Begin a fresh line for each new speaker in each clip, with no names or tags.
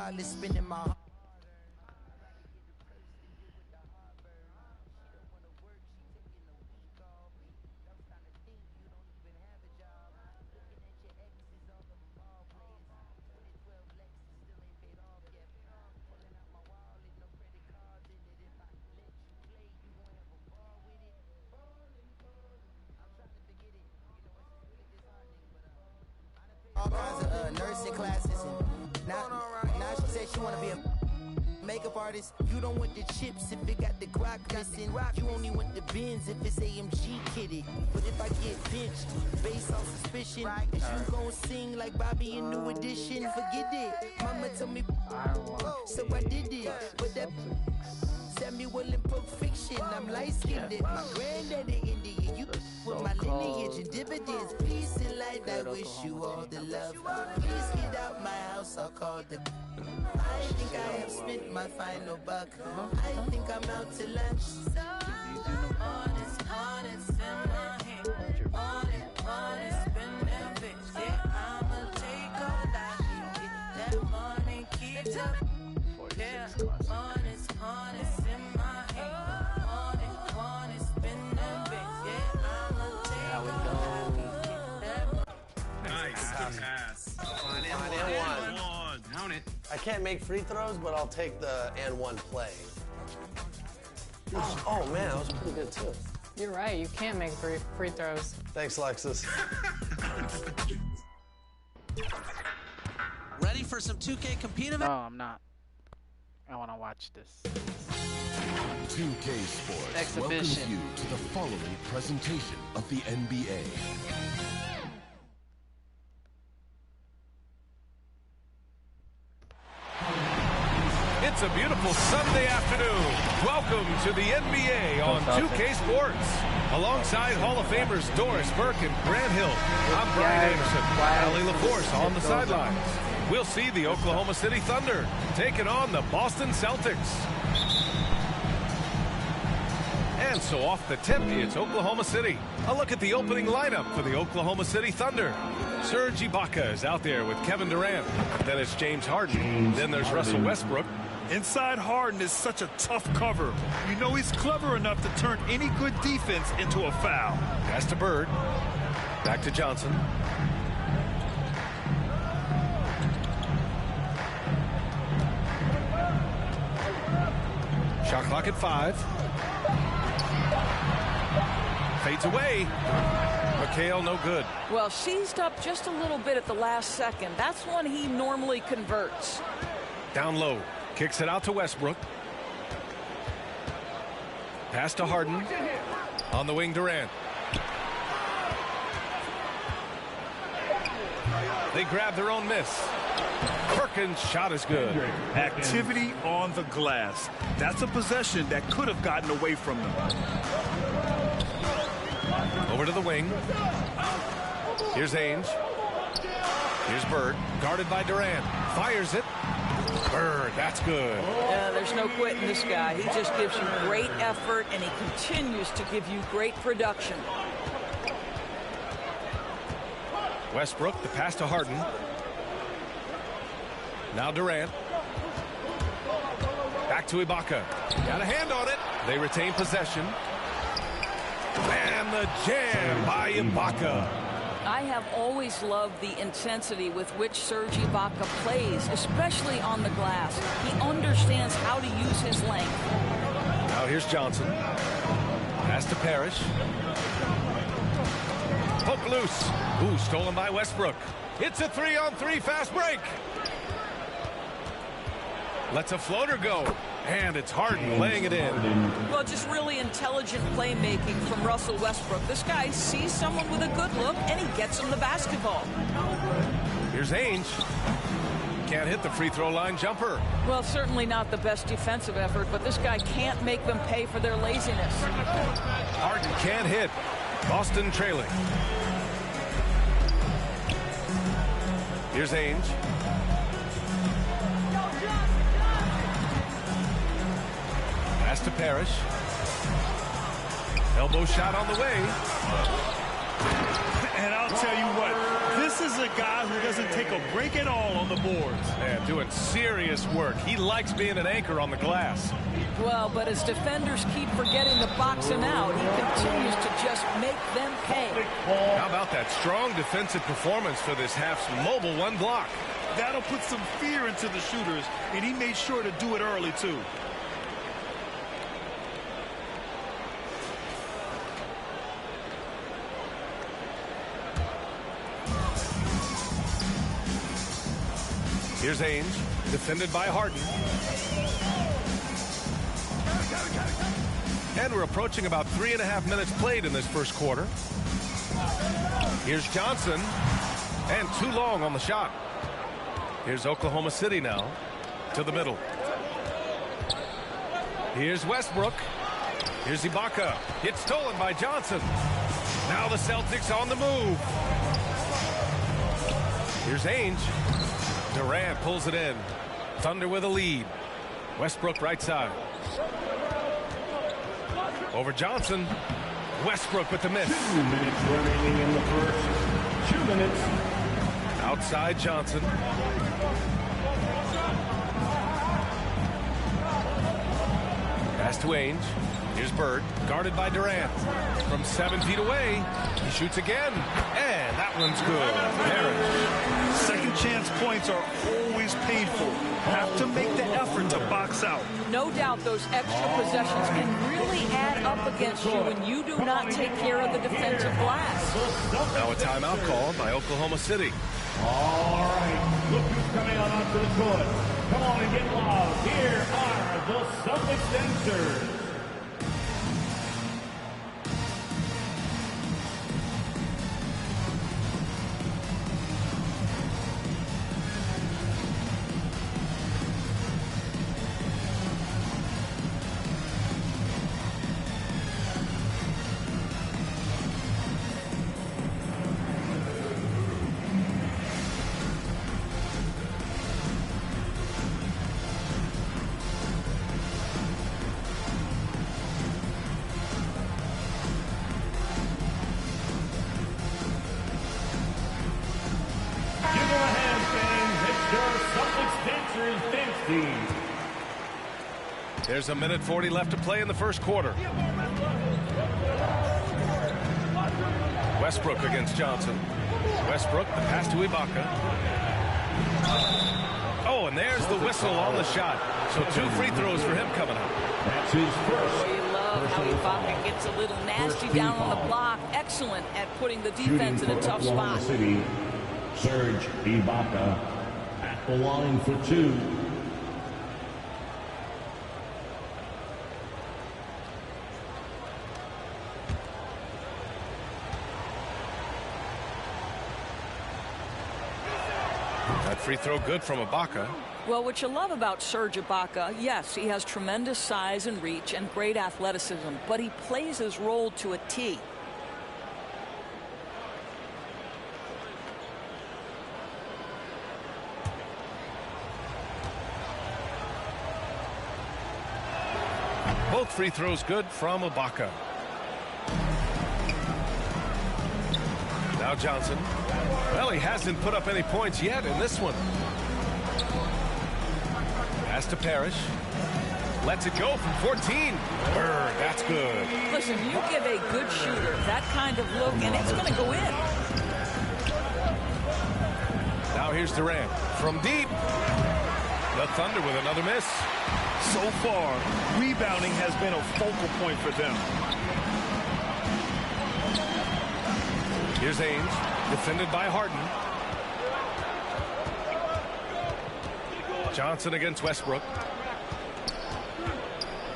while it's spinning my heart. All kinds of nursing classes, and now she said she wanna be a makeup artist. You don't want the chips if it got the guac missing. You only want the bins if it's AMG kitted. But if I get pinched based on suspicion, is you gon' sing like Bobby in New Edition? Forget it. Mama told me, so I did it. But that Samuel in Pulp Fiction, I'm light-skinned. My granddaddy Indian, you with my lineage and dividends. Peace and light, I wish you all the love. Please get out my house, I'll call the. I think I have spent my final buck. I think I'm out to lunch. Honest, in my hand. Honest, spend that bitch. Yeah, I'ma take all that. Get that money, keep up. Yeah, honest, in my hand. Honest, spend that bitch. Yeah, I'ma take all that.
Nice pass.
On and one.
Count it.
I can't make free throws, but I'll take the and one play. Oh man, that was pretty good too.
You're right, you can't make free throws.
Thanks, Lexus.
Ready for some 2K compete event?
No, I'm not. I want to watch this.
2K Sports
Exhibition.
welcomes you to the following presentation of the NBA.
It's a beautiful Sunday afternoon. Welcome to the NBA on 2K Sports. Alongside Hall of Famers Doris Burke and Grant Hill, I'm Brian Anderson. Allie LaForce on the sidelines. We'll see the Oklahoma City Thunder taking on the Boston Celtics. And so off the tip, it's Oklahoma City. A look at the opening lineup for the Oklahoma City Thunder. Serge Ibaka is out there with Kevin Durant. Then it's James Harden. Then there's Russell Westbrook.
Inside Harden is such a tough cover. You know he's clever enough to turn any good defense into a foul.
Pass to Bird. Back to Johnson. Shot clock at 5. Fades away. McHale, no good.
Well, seized up just a little bit at the last second. That's when he normally converts.
Down low. Kicks it out to Westbrook. Pass to Harden. On the wing, Durant. They grab their own miss. Perkins' shot is good.
Activity on the glass. That's a possession that could have gotten away from them.
Over to the wing. Here's Ainge. Here's Bird. Guarded by Durant. Fires it. Bird, that's good.
There's no quitting this guy. He just gives you great effort, and he continues to give you great production.
Westbrook, the pass to Harden. Now Durant. Back to Ibaka. Got a hand on it. They retain possession. And the jam by Ibaka.
I have always loved the intensity with which Serge Ibaka plays, especially on the glass. He understands how to use his length.
Now here's Johnson. Pass to Parrish. Poke loose. Ooh, stolen by Westbrook. It's a 3-on-3 fast break. Lets a floater go. And it's Harden laying it in.
Well, just really intelligent playmaking from Russell Westbrook. This guy sees someone with a good look, and he gets him the basketball.
Here's Ainge. Can't hit the free throw line jumper.
Well, certainly not the best defensive effort, but this guy can't make them pay for their laziness.
Harden can't hit. Boston trailing. Here's Ainge. Pass to Parrish. Elbow shot on the way.
And I'll tell you what, this This is a guy who doesn't take a break at all on the boards.
Man, doing serious work. He likes being an anchor on the glass.
Well, but as defenders keep forgetting to box him out, he continues to just make them pay.
How about that strong defensive performance for this half's mobile one block?
That'll put some fear into the shooters, and he made sure to do it early, too.
Here's Ainge, defended by Harden. And we're approaching about 3.5 minutes played in this first quarter. Here's Johnson, and too long on the shot. Here's Oklahoma City now to the middle. Here's Westbrook. Here's Ibaka. It's stolen by Johnson. Now the Celtics on the move. Here's Ainge. Durant pulls it in. Thunder with a lead. Westbrook right side. Over Johnson. Westbrook with the miss.
2 minutes remaining in the first. 2 minutes.
Outside Johnson. Pass to Ainge. Here's Bird, guarded by Durant. From 7 feet away, he shoots again. And that one's good. Parrish.
Second chance points are always painful. Have to make the effort to box out.
No doubt those extra possessions can really add up against you when you do not take care of the defensive glass.
Now a timeout called by Oklahoma City.
All right, look who's coming on onto the court. Come on and get loud. Here are the Celtics dancers.
There's 1:40 left to play in the first quarter. Westbrook against Johnson. Westbrook, the pass to Ibaka. Oh, and there's the whistle on the shot. So 2 free throws for him coming up.
That's his first.
We love how Ibaka gets a little nasty down on the block. Excellent at putting the defense in a tough spot.
City, Serge Ibaka at the line for 2.
That free throw good from Ibaka.
Well, what you love about Serge Ibaka, yes, he has tremendous size and reach and great athleticism, but he plays his role to a T.
Both free throws good from Ibaka. Now Johnson. Well, he hasn't put up any points yet in this one. Pass to Parrish. Lets it go from 14. Bird, that's good.
Listen, you give a good shooter that kind of look, and it's going to go in.
Now here's Durant. From deep. The Thunder with another miss.
So far, rebounding has been a focal point for them.
Here's Ainge, defended by Harden. Johnson against Westbrook.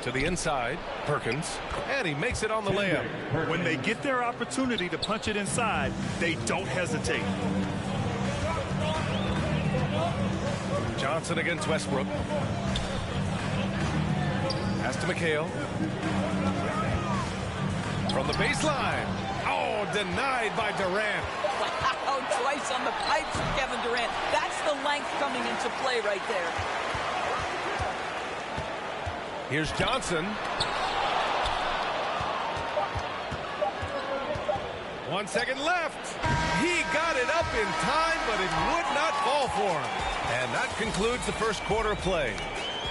To the inside, Perkins, and he makes it on the layup.
When they get their opportunity to punch it inside, they don't hesitate.
Johnson against Westbrook. Pass to McHale. From the baseline. Oh, denied by Durant.
Wow, twice on the pipes for Kevin Durant. That's the length coming into play right there.
Here's Johnson. 1 second left. He got it up in time, but it would not fall for him. And that concludes the first quarter play.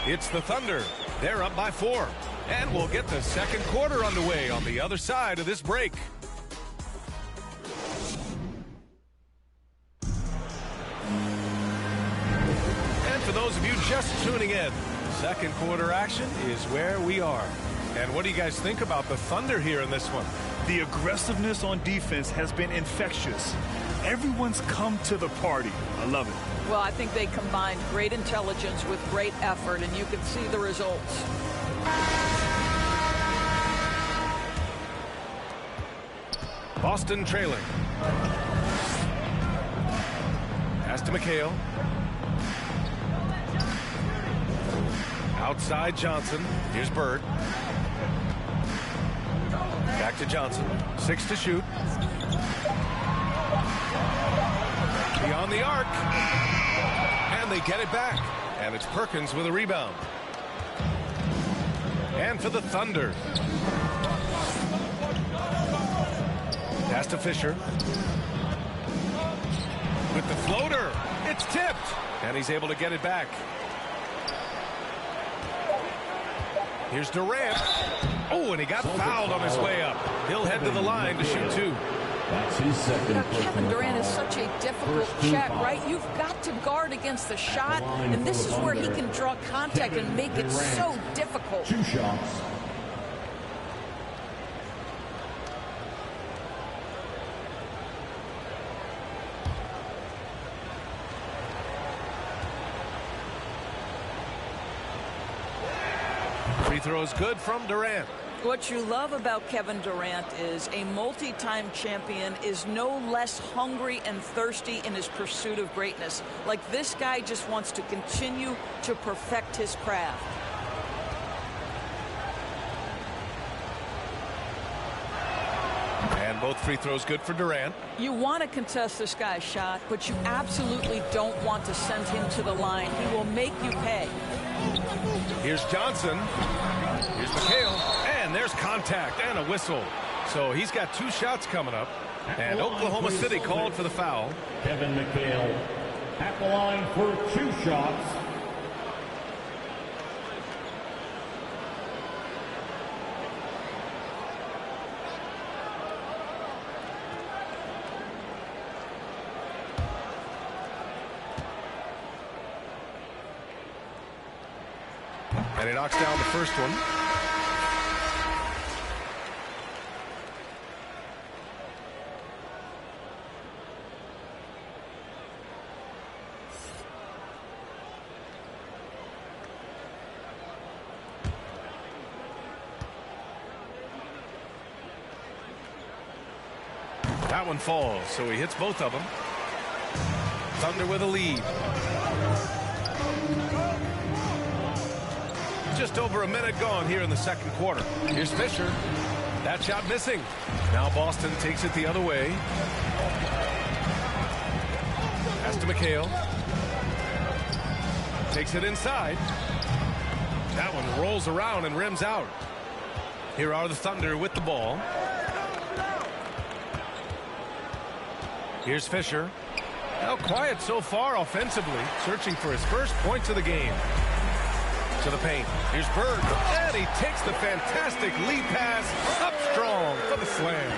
It's the Thunder. They're up by 4. And we'll get the second quarter underway on the other side of this break. And for those of you just tuning in, second quarter action is where we are. And what do you guys think about the Thunder here in this one?
The aggressiveness on defense has been infectious. Everyone's come to the party. I love it.
Well, I think they combined great intelligence with great effort, and you can see the results.
Boston trailing. Pass to McHale. Outside Johnson. Here's Bird. Back to Johnson. 6 to shoot. Beyond the arc. And they get it back. And it's Perkins with a rebound. And for the Thunder. Pass to Fisher. With the floater. It's tipped. And he's able to get it back. Here's Durant. Oh, and he got fouled on his way up. He'll head to the line to shoot 2.
That's his second.
Kevin Durant is such a difficult check, right? You've got to guard against the shot, and this is where he can draw contact and make it so difficult.
2 shots.
Free throw is good from Durant.
What you love about Kevin Durant is a multi-time champion is no less hungry and thirsty in his pursuit of greatness. Like this guy just wants to continue to perfect his craft.
And both free throws good for Durant.
You want to contest this guy's shot, but you absolutely don't want to send him to the line. He will make you pay.
Here's Johnson. Here's McHale. And there's contact and a whistle. So he's got 2 shots coming up. And Oklahoma City called for the foul.
Kevin McHale at the line for 2 shots.
And he knocks down the first one. That one falls, so he hits both of them. Thunder with a lead. Just over a minute gone here in the second quarter. Here's Fisher. That shot missing. Now Boston takes it the other way. Pass to McHale. Takes it inside. That one rolls around and rims out. Here are the Thunder with the ball. Here's Fisher. Now quiet so far offensively, searching for his first points of the game. To the paint. Here's Bird. And he takes the fantastic lead pass up strong for the slam.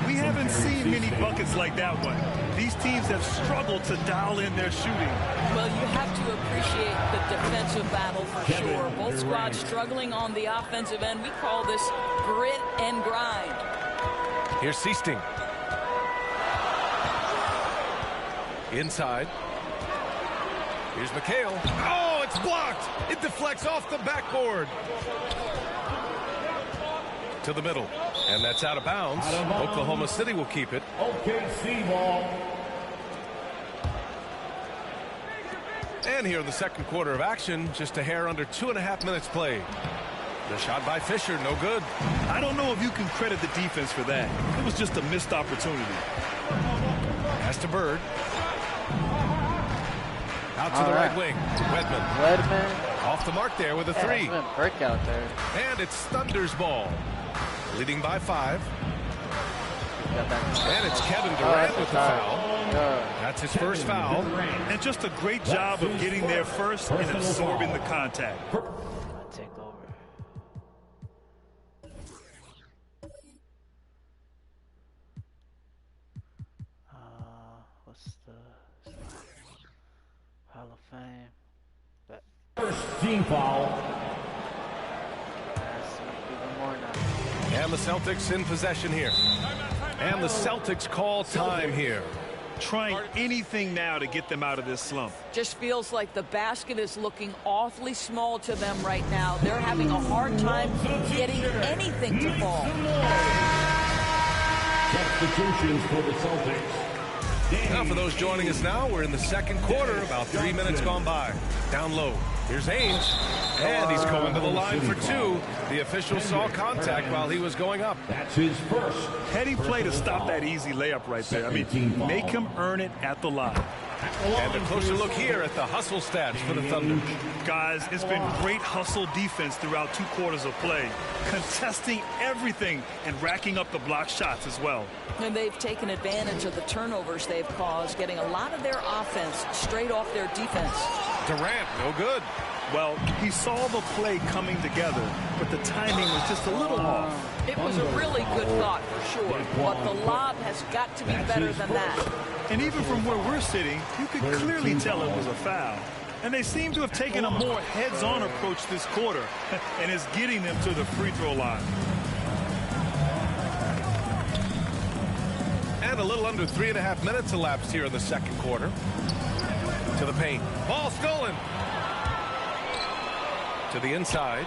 We haven't seen many buckets like that one. These teams have struggled to dial in their shooting.
Well, you have to appreciate the defensive battle for sure. Both squads struggling on the offensive end. We call this grit and grind.
Here's Seasting. Inside. Here's McHale. Oh, it's blocked. It deflects off the backboard. To the middle. And that's out of bounds. Oklahoma City will keep it.
OKC ball.
And here in the second quarter of action, just a hair under 2.5 minutes played. The shot by Fisher, no good.
I don't know if you can credit the defense for that. It was just a missed opportunity.
Pass to Bird. Out to the right wing. Wedman. Off the mark there with a 3.
Breakout there.
And it's Thunder's ball. Leading by 5. And it's Kevin Durant with the foul. That's his first foul.
And just a great job of getting there first and absorbing the contact.
Take over. What's the Hall of Fame? But
First team foul.
Even more now.
And the Celtics in possession here. And the Celtics call time here.
Trying anything now to get them out of this slump.
Just feels like the basket is looking awfully small to them right now. They're having a hard time getting anything to fall.
Substitutions for the Celtics.
Now for those joining us now, we're in the second quarter, about 3 minutes gone by. Down low. Here's Ainge. And he's going to the line for two. The official saw contact while he was going up.
That's his first.
Heady play to stop that easy layup right there. I mean, make him earn it at the line.
And a closer look here at the hustle stats for the Thunder.
Guys, it's been great hustle defense throughout 2 quarters of play. Contesting everything and racking up the block shots as well.
And they've taken advantage of the turnovers they've caused, getting a lot of their offense straight off their defense.
Durant, no good.
Well, he saw the play coming together, but the timing was just a little off.
It was a really good thought for sure, but the lob has got to be better than that.
And even from where we're sitting, you could clearly tell it was a foul. And they seem to have taken a more heads-on approach this quarter, and is getting them to the free throw line.
And a little under 3.5 minutes elapsed here in the second quarter. To the paint. Ball stolen. To the inside.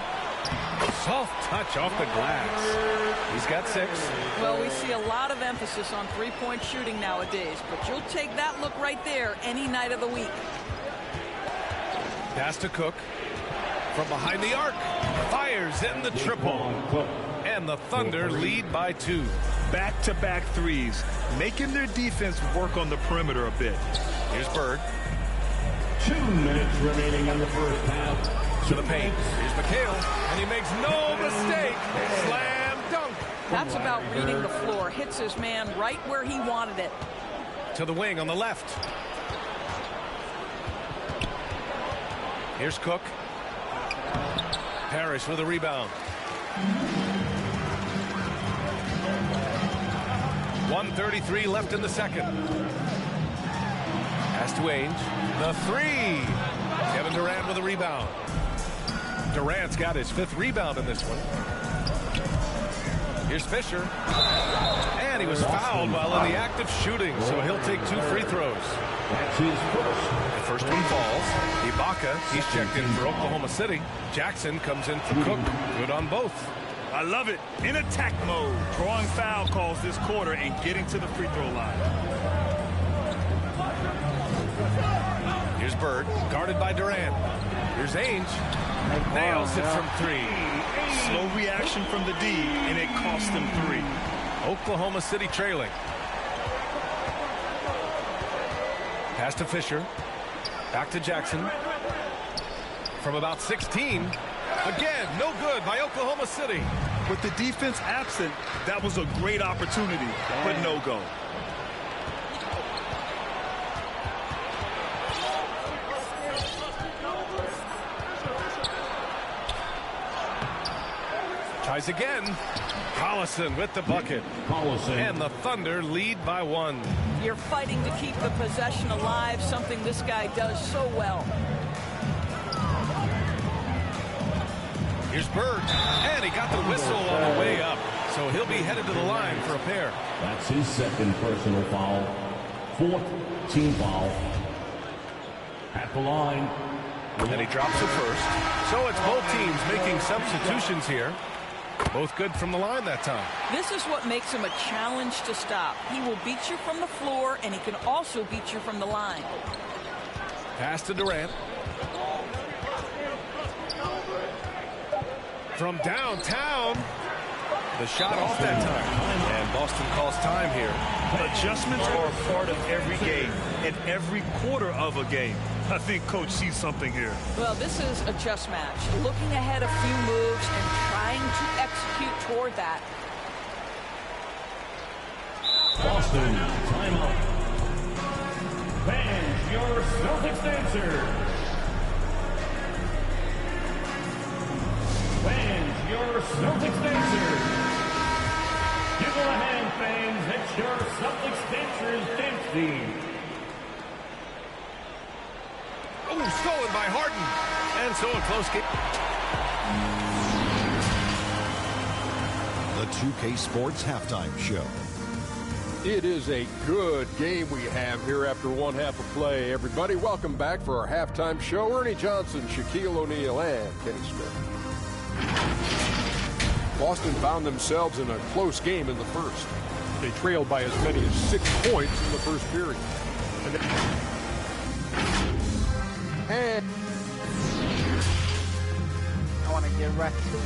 Soft touch off the glass. He's got 6.
Well, we see a lot of emphasis on three-point shooting nowadays, but you'll take that look right there any night of the week.
Pass to Cook. From behind the arc. Fires in the triple. And the Thunder lead by 2.
Back-to-back threes, making their defense work on the perimeter a bit.
Here's Bird.
2 minutes remaining in the first half.
To the paint. Here's McHale, and he makes no mistake. Slam dunk.
That's about reading the floor. Hits his man right where he wanted it.
To the wing on the left. Here's Cook. Parrish with a rebound. 1:33 left in the second. Pass to Ainge. The 3. Kevin Durant with a rebound. Durant's got his 5th rebound in this one. Here's Fisher. And he was fouled while in the act of shooting, so he'll take 2 free throws.
That's his first.
The first one falls. Ibaka, he's checked in for Oklahoma City. Jackson comes in for Cook. Good on both.
I love it. In attack mode. Drawing foul calls this quarter and getting to the free throw line.
Here's Bird, guarded by Durant. Here's Ainge. Nails it from 3.
Slow reaction from the D, and it cost them 3.
Oklahoma City trailing. Pass to Fisher. Back to Jackson. From about 16. Again, no good by Oklahoma City.
With the defense absent, that was a great opportunity, but no go.
Tries again. Collison with the bucket. And the Thunder lead by 1.
You're fighting to keep the possession alive, something this guy does so well.
Here's Bird. And he got the whistle on the way up. So he'll be headed to the line for a pair.
That's his 2nd personal foul. 4th team foul. At the line.
And he drops it first. So it's both teams making substitutions here. Both good from the line that time.
This is what makes him a challenge to stop. He will beat you from the floor, and he can also beat you from the line.
Pass to Durant. From downtown. The shot off that time. And Boston calls time here.
Adjustments are a part of every game and every quarter of a game. I think Coach sees something here.
Well, this is a chess match. Looking ahead a few moves and trying to execute toward that.
Boston, timeout. Fans, your Celtics answer. Fans, your Celtics answer. Give them a hand, fans. It's your Celtics dancers dance team.
Oh, stolen by Harden. And so a close game.
The 2K Sports Halftime Show.
It is a good game we have here after one half of play. Everybody, welcome back for our halftime show. Ernie Johnson, Shaquille O'Neal, and Kenny Smith. Boston found themselves in a close game in the first. They trailed by as many as 6 points in the first period. And
I want to get right to it.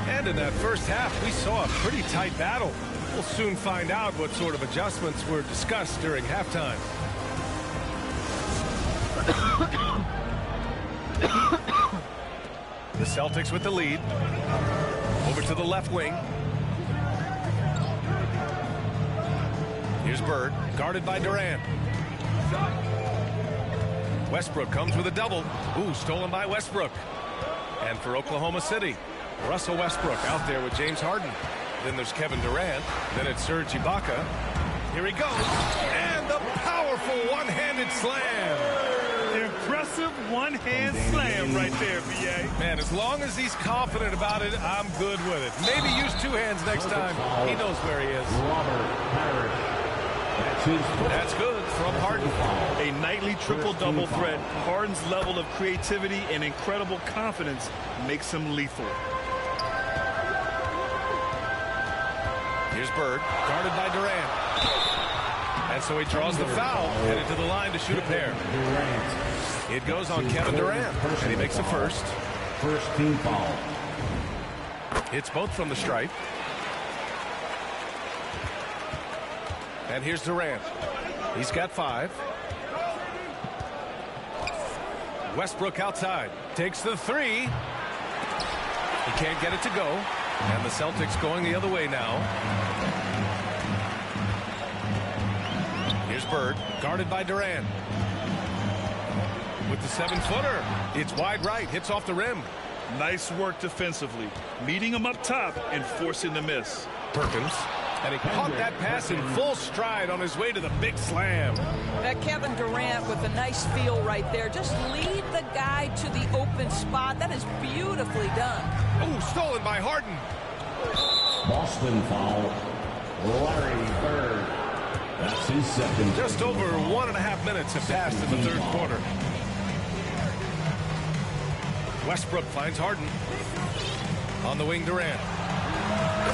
And in that first half, we saw a pretty tight battle. We'll soon find out what sort of adjustments were discussed during halftime. The Celtics with the lead. Over to the left wing. Here's Bird, guarded by Durant. Westbrook comes with a double. Ooh, stolen by Westbrook. And for Oklahoma City, Russell Westbrook out there with James Harden. Then there's Kevin Durant. Then it's Serge Ibaka. Here he goes. And the powerful one-handed slam.
Impressive one-hand slam right there, B.A.
Man, as long as he's confident about it, I'm good with it. Maybe use 2 hands next time. He knows where he is. That's good from Harden.
A nightly triple-double threat. Harden's level of creativity and incredible confidence makes him lethal.
Here's Bird, guarded by Durant. And so he draws the foul, headed to the line to shoot a pair. It goes on Kevin Durant, and he makes the first.
First team foul.
It's both from the stripe. And here's Durant. He's got 5. Westbrook outside. Takes the 3. He can't get it to go. And the Celtics going the other way now. Here's Bird, guarded by Durant. With the 7-footer. It's wide right, hits off the rim.
Nice work defensively, meeting him up top and forcing the miss.
Perkins. And he caught that pass in full stride on his way to the big slam.
That Kevin Durant with a nice feel right there. Just lead the guy to the open spot. That is beautifully done.
Oh, stolen by Harden.
Boston foul. Larry Bird. That's his second.
Just over 1.5 minutes have passed in the third quarter. Westbrook finds Harden. On the wing, Durant.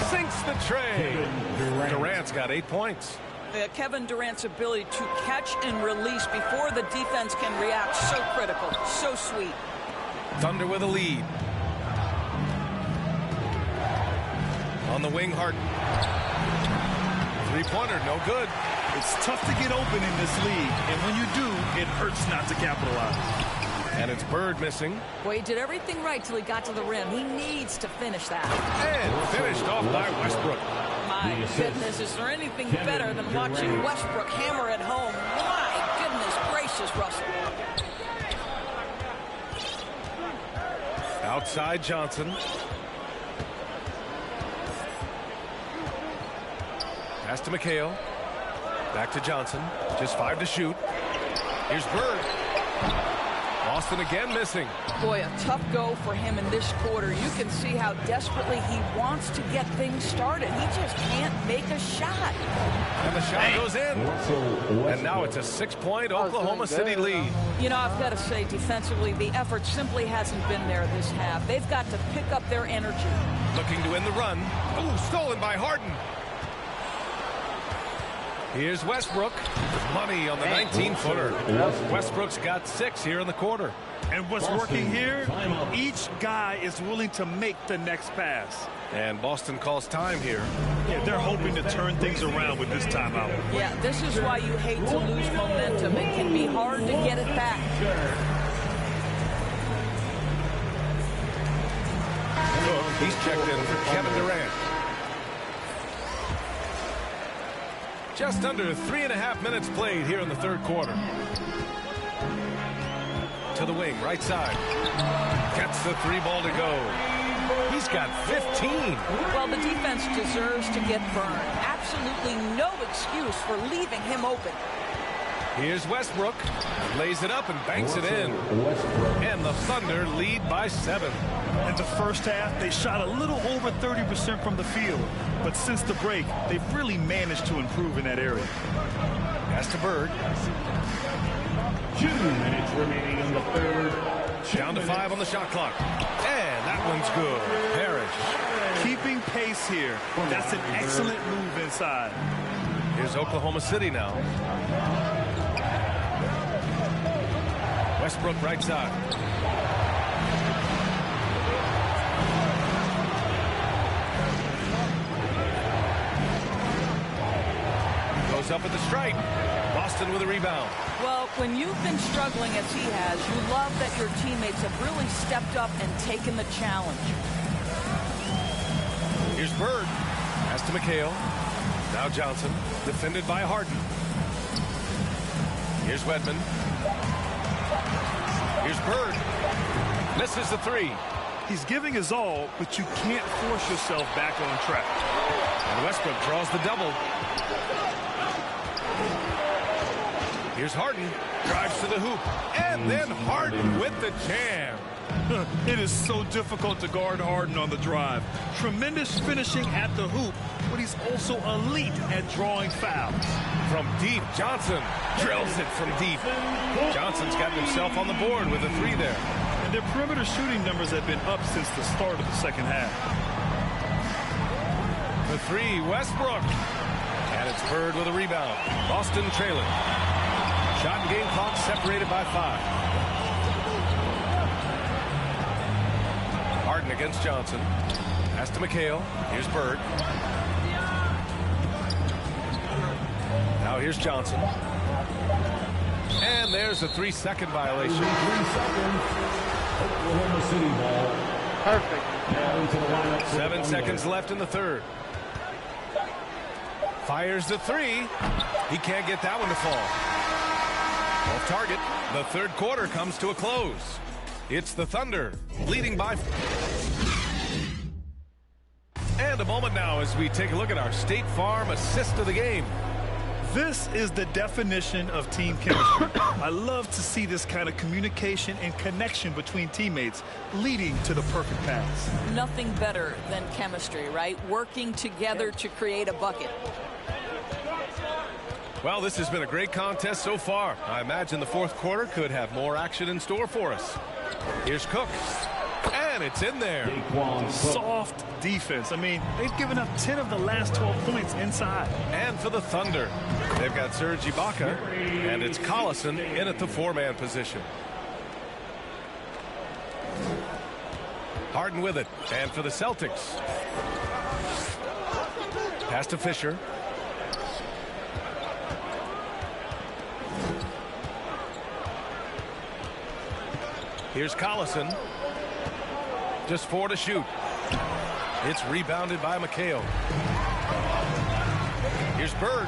Sinks the tray. Durant's got 8 points.
Kevin Durant's ability to catch and release before the defense can react, so critical, so sweet.
Thunder with a lead. On the wing, Harden. 3-pointer, no good.
It's tough to get open in this league, and when you do, it hurts not to capitalize.
And it's Bird missing.
Well, he did everything right till he got to the rim. He needs to finish that.
And finished off by Westbrook.
My goodness, is there anything better than watching Westbrook hammer at home? My goodness gracious, Russell.
Outside Johnson. Pass to McHale. Back to Johnson. Just 5 to shoot. Here's Bird. Boston again missing.
Boy, a tough go for him in this quarter. You can see how desperately he wants to get things started. He just can't make a shot.
And the shot goes in. And now it's a 6-point Oklahoma City lead.
You know, I've got to say, defensively, the effort simply hasn't been there this half. They've got to pick up their energy.
Looking to win the run. Ooh, stolen by Harden. Here's Westbrook. Money on the 19-footer. Westbrook's got 6 here in the quarter.
And what's working here, each guy is willing to make the next pass.
And Boston calls time here.
Yeah, they're hoping to turn things around with this timeout.
Yeah, this is why you hate to lose momentum. It can be hard to get it back.
Cook. He's checked in for Kevin Durant. Just under 3.5 minutes played here in the third quarter. To the wing, right side. Gets the three ball to go. He's got 15.
Well, the defense deserves to get burned. Absolutely no excuse for leaving him open.
Here's Westbrook. Lays it up and banks it in. And the Thunder lead by 7.
In the first half, they shot a little over 30% from the field. But since the break, they've really managed to improve in that area.
Pass to Bird.
2 minutes remaining in the third.
Down to 5 on the shot clock. And that one's good. Parrish.
Keeping pace here. That's an excellent move inside.
Here's Oklahoma City now. Westbrook right side. Goes up at the stripe. Boston with a rebound.
Well, when you've been struggling as he has, you love that your teammates have really stepped up and taken the challenge.
Here's Bird. Pass to McHale. Now Johnson. Defended by Harden. Here's Wedman. Here's Bird. Misses the three.
He's giving his all, but you can't force yourself back on track.
And Westbrook draws the double. Here's Harden. Drives to the hoop. And then Harden with the jam.
It is so difficult to guard Harden on the drive. Tremendous finishing at the hoop, but he's also elite at drawing fouls.
From deep, Johnson drills it from deep. Johnson's got himself on the board with a three there.
And their perimeter shooting numbers have been up since the start of the second half.
The three, Westbrook. And it's Bird with a rebound. Boston trailing. Shot and game clock separated by 5. Harden against Johnson. Pass to McHale. Here's Bird. Now here's Johnson. And there's a 3-second violation.
3 seconds. Oklahoma City ball.
Perfect.
Now into the lineup.
7 seconds left in the third. Fires the three. He can't get that one to fall. Off target. The third quarter comes to a close. It's the Thunder leading by. And a moment now as we take a look at our State Farm assist of the game.
This is the definition of team chemistry. I love to see this kind of communication and connection between teammates leading to the perfect pass.
Nothing better than chemistry, right? Working together to create a bucket.
Well, this has been a great contest so far. I imagine the fourth quarter could have more action in store for us. Here's Cook. And it's in there.
Soft defense. I mean, they've given up 10 of the last 12 points inside.
And for the Thunder, they've got Serge Ibaka, and it's Collison in at the 4-man position. Harden with it. And for the Celtics. Pass to Fisher. Here's Collison. Just 4 to shoot. It's rebounded by McHale. Here's Bird.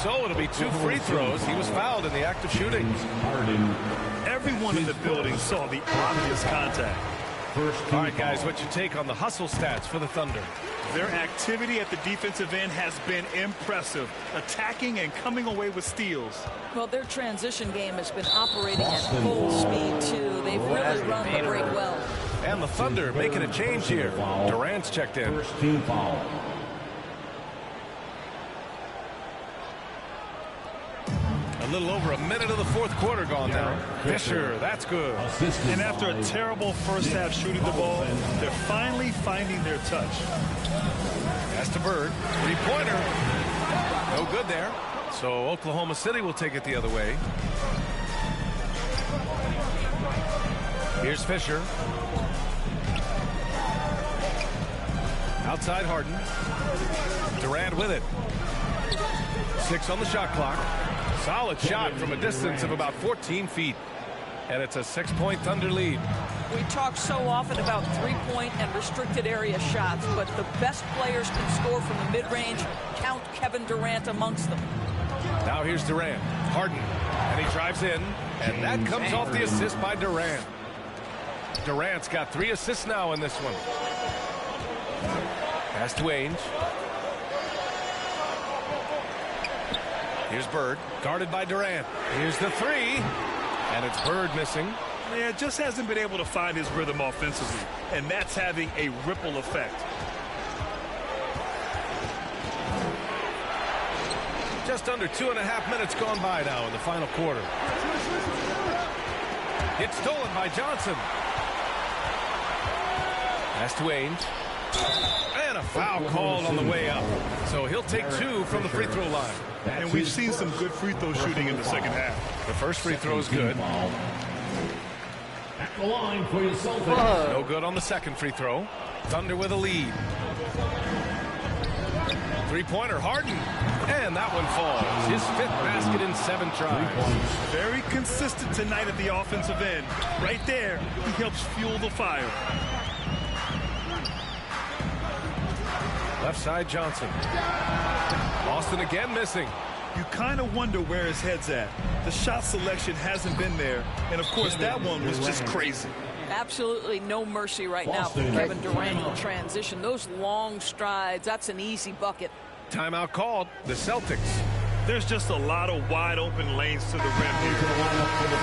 So it'll be 2 free throws. He was fouled in the act of shooting.
Everyone in the building saw the obvious contact.
All right, guys, what's your take on the hustle stats for the Thunder?
Their activity at the defensive end has been impressive, attacking and coming away with steals.
Well, their transition game has been operating at full speed, too. They've really run the break well.
And the Thunder making a change here. Durant's checked in.
First team foul.
A little over a minute of the fourth quarter gone now. Fisher, that's good.
And after a terrible first half shooting the ball, they're finally finding their touch.
Pass to Bird. Three-pointer. No good there. So Oklahoma City will take it the other way. Here's Fisher. Outside Harden. Durant with it. 6 on the shot clock. Solid shot from a distance of about 14 feet. And it's a 6-point Thunder lead.
We talk so often about three-point and restricted area shots, but the best players can score from the mid-range. Count Kevin Durant amongst them.
Now here's Durant. Harden. And he drives in. And that comes off the assist by Durant. Durant's got 3 assists now in this one. Pass to Ainge. Here's Bird. Guarded by Durant. Here's the 3. And it's Bird missing.
Yeah, just hasn't been able to find his rhythm offensively. And that's having a ripple effect.
Just under 2.5 minutes gone by now in the final quarter. It's stolen by Johnson. Pass to Ainge. And a foul called on the way up. So he'll take 2 from the free throw line.
And we've seen some good free throw shooting in the second half.
The first free throw is good.
At the line for your Celtics.
No good on the second free throw. Thunder with a lead. Three-pointer, Harden. And that one falls. His 5th basket in 7 tries.
Very consistent tonight at the offensive end. Right there, he helps fuel the fire.
Left side, Johnson. Boston again missing.
You kind of wonder where his head's at. The shot selection hasn't been there. And, of course, that one was just crazy.
Absolutely no mercy right now for Kevin Durant in transition. Those long strides, that's an easy bucket.
Timeout called. The Celtics.
There's just a lot of wide open lanes to the rim here.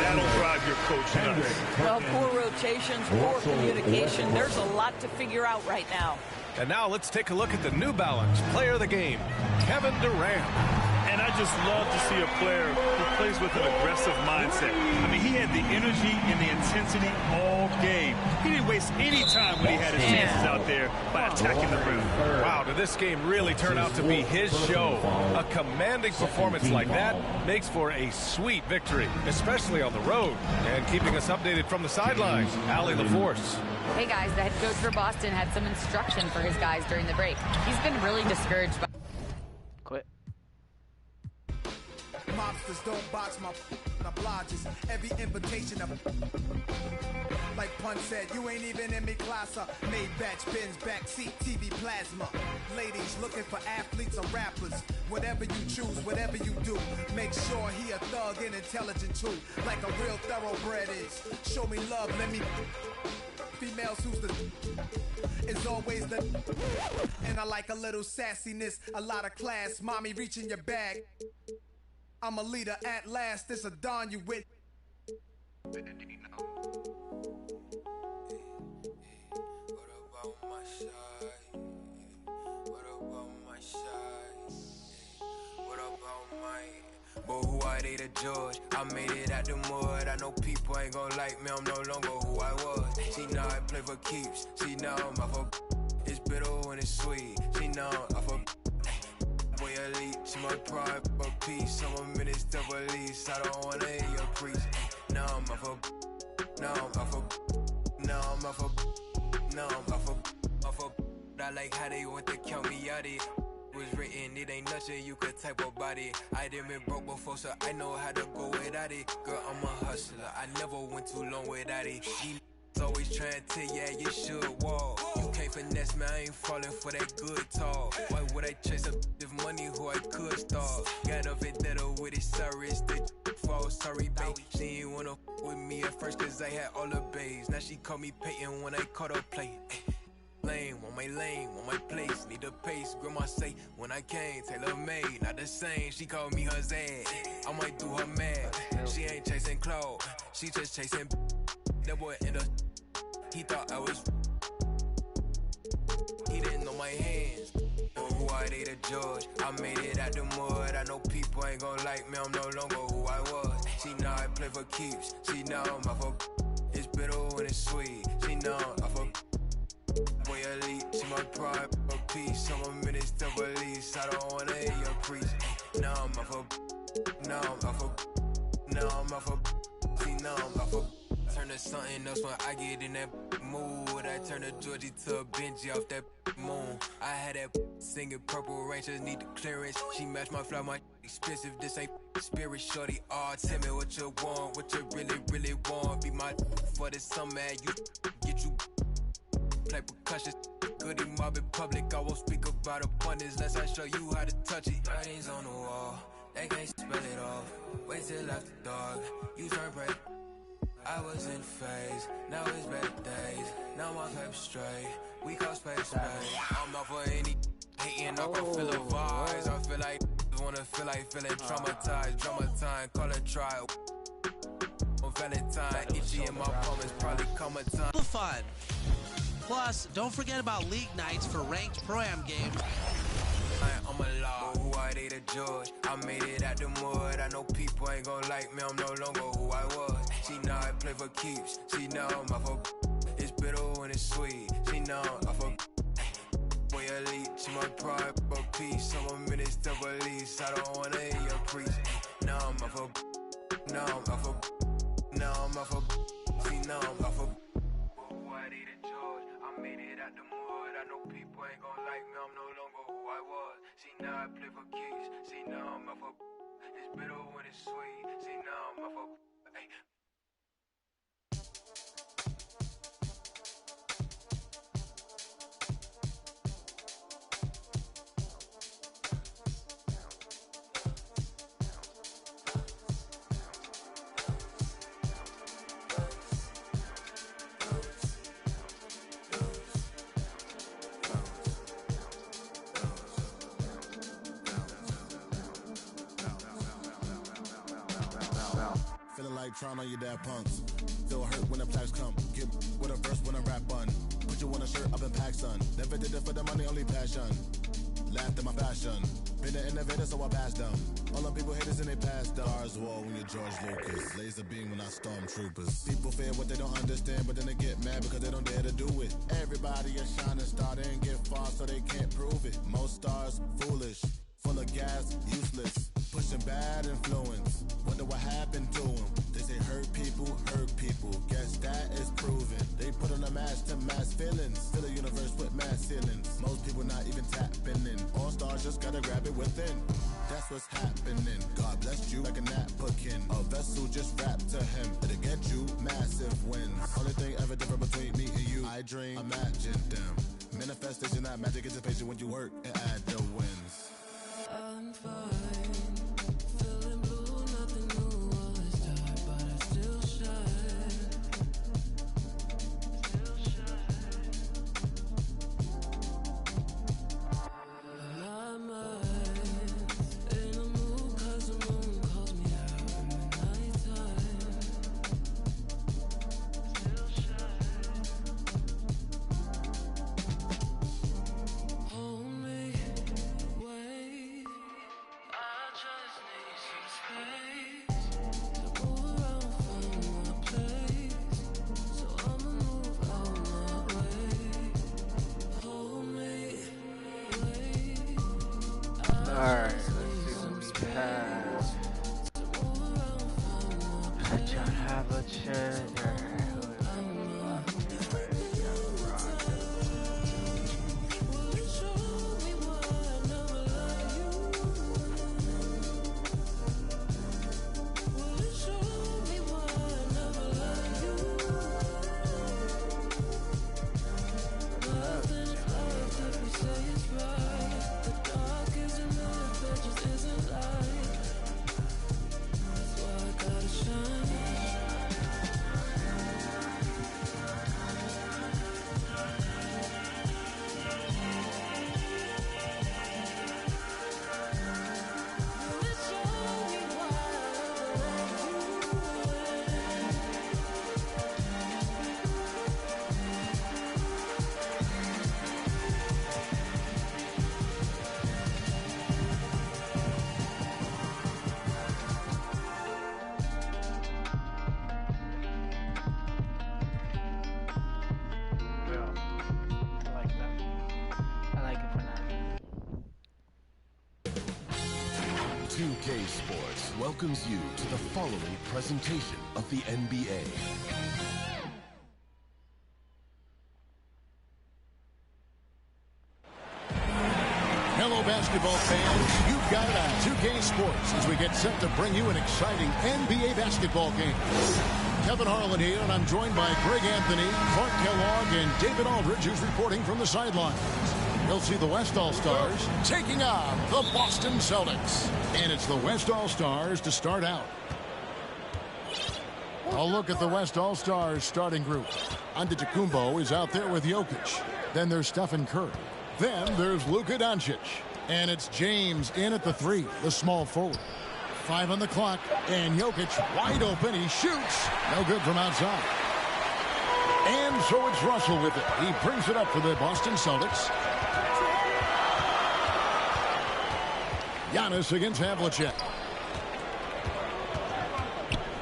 That'll drive your coach nuts.
Well, poor rotations, poor communication. There's a lot to figure out right now.
And now let's take a look at the New Balance player of the game, Kevin Durant.
And I just love to see a player who plays with an aggressive mindset. I mean, he had the energy and the intensity all game. He didn't waste any time when he had his chances out there by attacking the rim.
Wow, did this game really turn out to be his show? A commanding performance like that makes for a sweet victory, especially on the road. And keeping us updated from the sidelines, Allie LaForce.
Hey guys, the head coach for Boston had some instruction for his guys during the break. He's been really discouraged by...
Quit.
Mobsters don't box my blodges. Every invitation of like Pun said, you ain't even in me class. Made batch bins, backseat, TV plasma. Ladies looking for athletes or rappers. Whatever you choose, whatever you do, make sure he a thug and intelligent too, like a real thoroughbred is. Show me love, let me. Females who's the is always the, and I like a little sassiness, a lot of class. Mommy reaching your bag. I'm a leader at last. This a dawn you with. What about my side? What about my side? What about my? But who are they to judge? I made it out the mud. I know people ain't gon' like me. I'm no longer who I was. She know I play for keeps. She know I'm off of. It's bitter when it's sweet. She know I'm off of. Boy elite, she my pride, a piece. I'm a minister police. I don't wanna hear your preach. Now I'm off of. Now I'm off of. Now I'm off of. Now I'm off of. I like how they want to count me out it. Was written, it ain't nothing you could type about it. I done been broke before, so I know how to go without it. Girl, I'm a hustler, I never went too long without it. It's always trying to tell you, you should walk. You can't finesse me, I ain't falling for that good talk. Why would I chase up if money who I could start? Got a vendetta with it, sorry, it's the fault. Sorry, babe, she ain't wanna with me at first, cause I had all the babes. Now she call me Peyton when I caught her play. Lane, want my place, need a pace. Grandma say, when I came, tailor made, not the same. She called me her Zed, I might do her mad. She ain't chasing clothes, she just chasing. That boy in the, he thought I was. He didn't know my hands. Who are they to judge? I made it out the mud. I know people ain't gon' like me. I'm no longer who I was. She know I play for keeps. She know I'm off of. It's bitter when it's sweet. She know I'm off of. Boy elite, she my pride, a piece. I'm a minister police. I don't wanna hear your preach. Now I'm off of. Now I'm off of. Now I'm off of. See now I'm off of. Turn to something else when I get in that mood. I turn a Georgie to a Benji off that moon. I had that singing Purple Rangers need the clearance. She matched my fly, my
expensive, this ain't spirit, shorty. All tell me what you want, what you really want. Be my for this summer, you get you play percussion. Goody mob in public, I won't speak about abundance unless I show you how to touch it. Writings on the wall, they can't spell it off. Wait till after dark, you turn bright. I was in phase, now it's better days. Now my paper straight, we call space. I'm not for any hating, I can feel the vibes. I feel like wanna feel like feeling traumatized. Drama time, call it trial. On Valentine, itchy in my palm is probably common time.
Fun. Plus, don't forget about league nights for ranked pro-am games.
I'm a law, who I they the judge. I made it out the mud. I know people ain't gon' like me. I'm no longer who I was. She know I play for keeps. She know I'm off of. It's bitter when it's sweet. She know I'm off of. Boy elite, she my pride, but peace. I'm a minister police. I don't wanna hear your preach. Now I'm off of. Now I'm off of. Now I'm off of. She know I'm off of. Who I they the judge. I made it out the mud. I know people ain't gon' like me. I'm no longer who I was. See now I play for keys. See now I'm off of. It's bitter when it's sweet. See now I'm off of. Hey.
Feeling like trying on your dad punks. Feel hurt when the plaques come. Get with a verse when I rap bun. Put you on a shirt up in pack, son. Never did it for the money, only passion. Laughed at my fashion. Been an innovator, so I passed them. All them people haters and they passed them. Stars wall when you're George Lucas. Laser beam when I stormtroopers. People fear what they don't understand, but then they get mad because they don't dare to do it. Everybody a shining star, they ain't get far, so they can't prove it. Most stars foolish, full of gas, useless. Pushing bad influence. Wonder what happened to them. They say hurt people. Guess that is proven. They put on a mask to mask feelings. Fill the universe with mass ceilings. Most people not even tapping in. All stars just gotta grab it within. That's what's happening. God blessed you like a napkin. A vessel just wrapped to him. It'll get you massive wins. Only thing ever different between me and you. I dream, imagine them. Manifestation, not magic, it's a patient when you work and add the wins.
I'm fine. Feeling blue, nothing new, all is dark, but I still shine. My mind's in a mood, 'cause the moon calls me out in the nighttime. Still shine. Hold me, wait. I just need some space to move around, find my place. So I'ma move out my way. Hold me, wait.
Alright, let's see what we have. I don't have a treasure.
Sports welcomes you to the following presentation of the NBA.
Hello, basketball fans, you've got it on 2K Sports as we get set to bring you an exciting NBA basketball game. Kevin Harlan here, and I'm joined by Greg Anthony, Clark Kellogg, and David Aldridge, who's reporting from the sidelines. You'll see the West All-Stars taking on the Boston Celtics. And it's the West All-Stars to start out. A look at the West All-Stars starting group. Antetokounmpo is out there with Jokic. Then there's Stephen Curry. Then there's Luka Doncic. And it's James in at the 3, the small forward. 5 on the clock, and Jokic wide open. He shoots. No good from outside. And so it's Russell with it. He brings it up for the Boston Celtics. Giannis against Havlicek.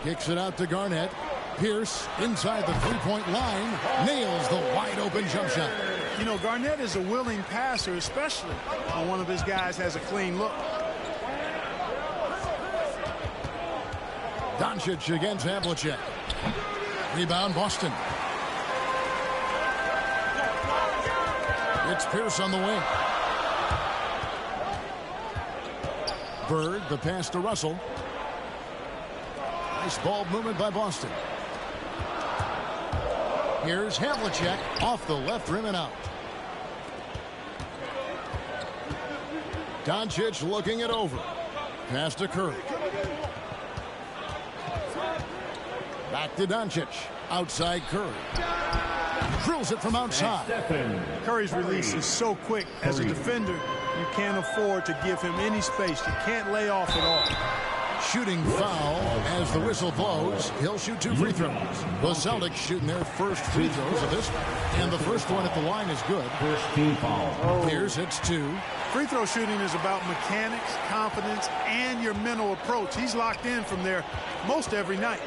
Kicks it out to Garnett. Pierce inside the three-point line. Nails the wide-open jump shot.
You know, Garnett is a willing passer, especially when one of his guys has a clean look.
Doncic against Havlicek. Rebound, Boston. It's Pierce on the wing. Bird, the pass to Russell. Nice ball movement by Boston. Here's Havlicek off the left rim and out. Doncic looking it over. Pass to Curry. Back to Doncic. Outside Curry. Drills it from outside.
Curry's release is so quick. As a defender, you can't afford to give him any space. You can't lay off at all.
Shooting foul as the whistle blows. He'll shoot 2 free throws. The Celtics shooting their first free throws of this one. And the first one at the line is good.
First team foul.
Here's hits 2.
Free throw shooting is about mechanics, confidence, and your mental approach. He's locked in from there most every night.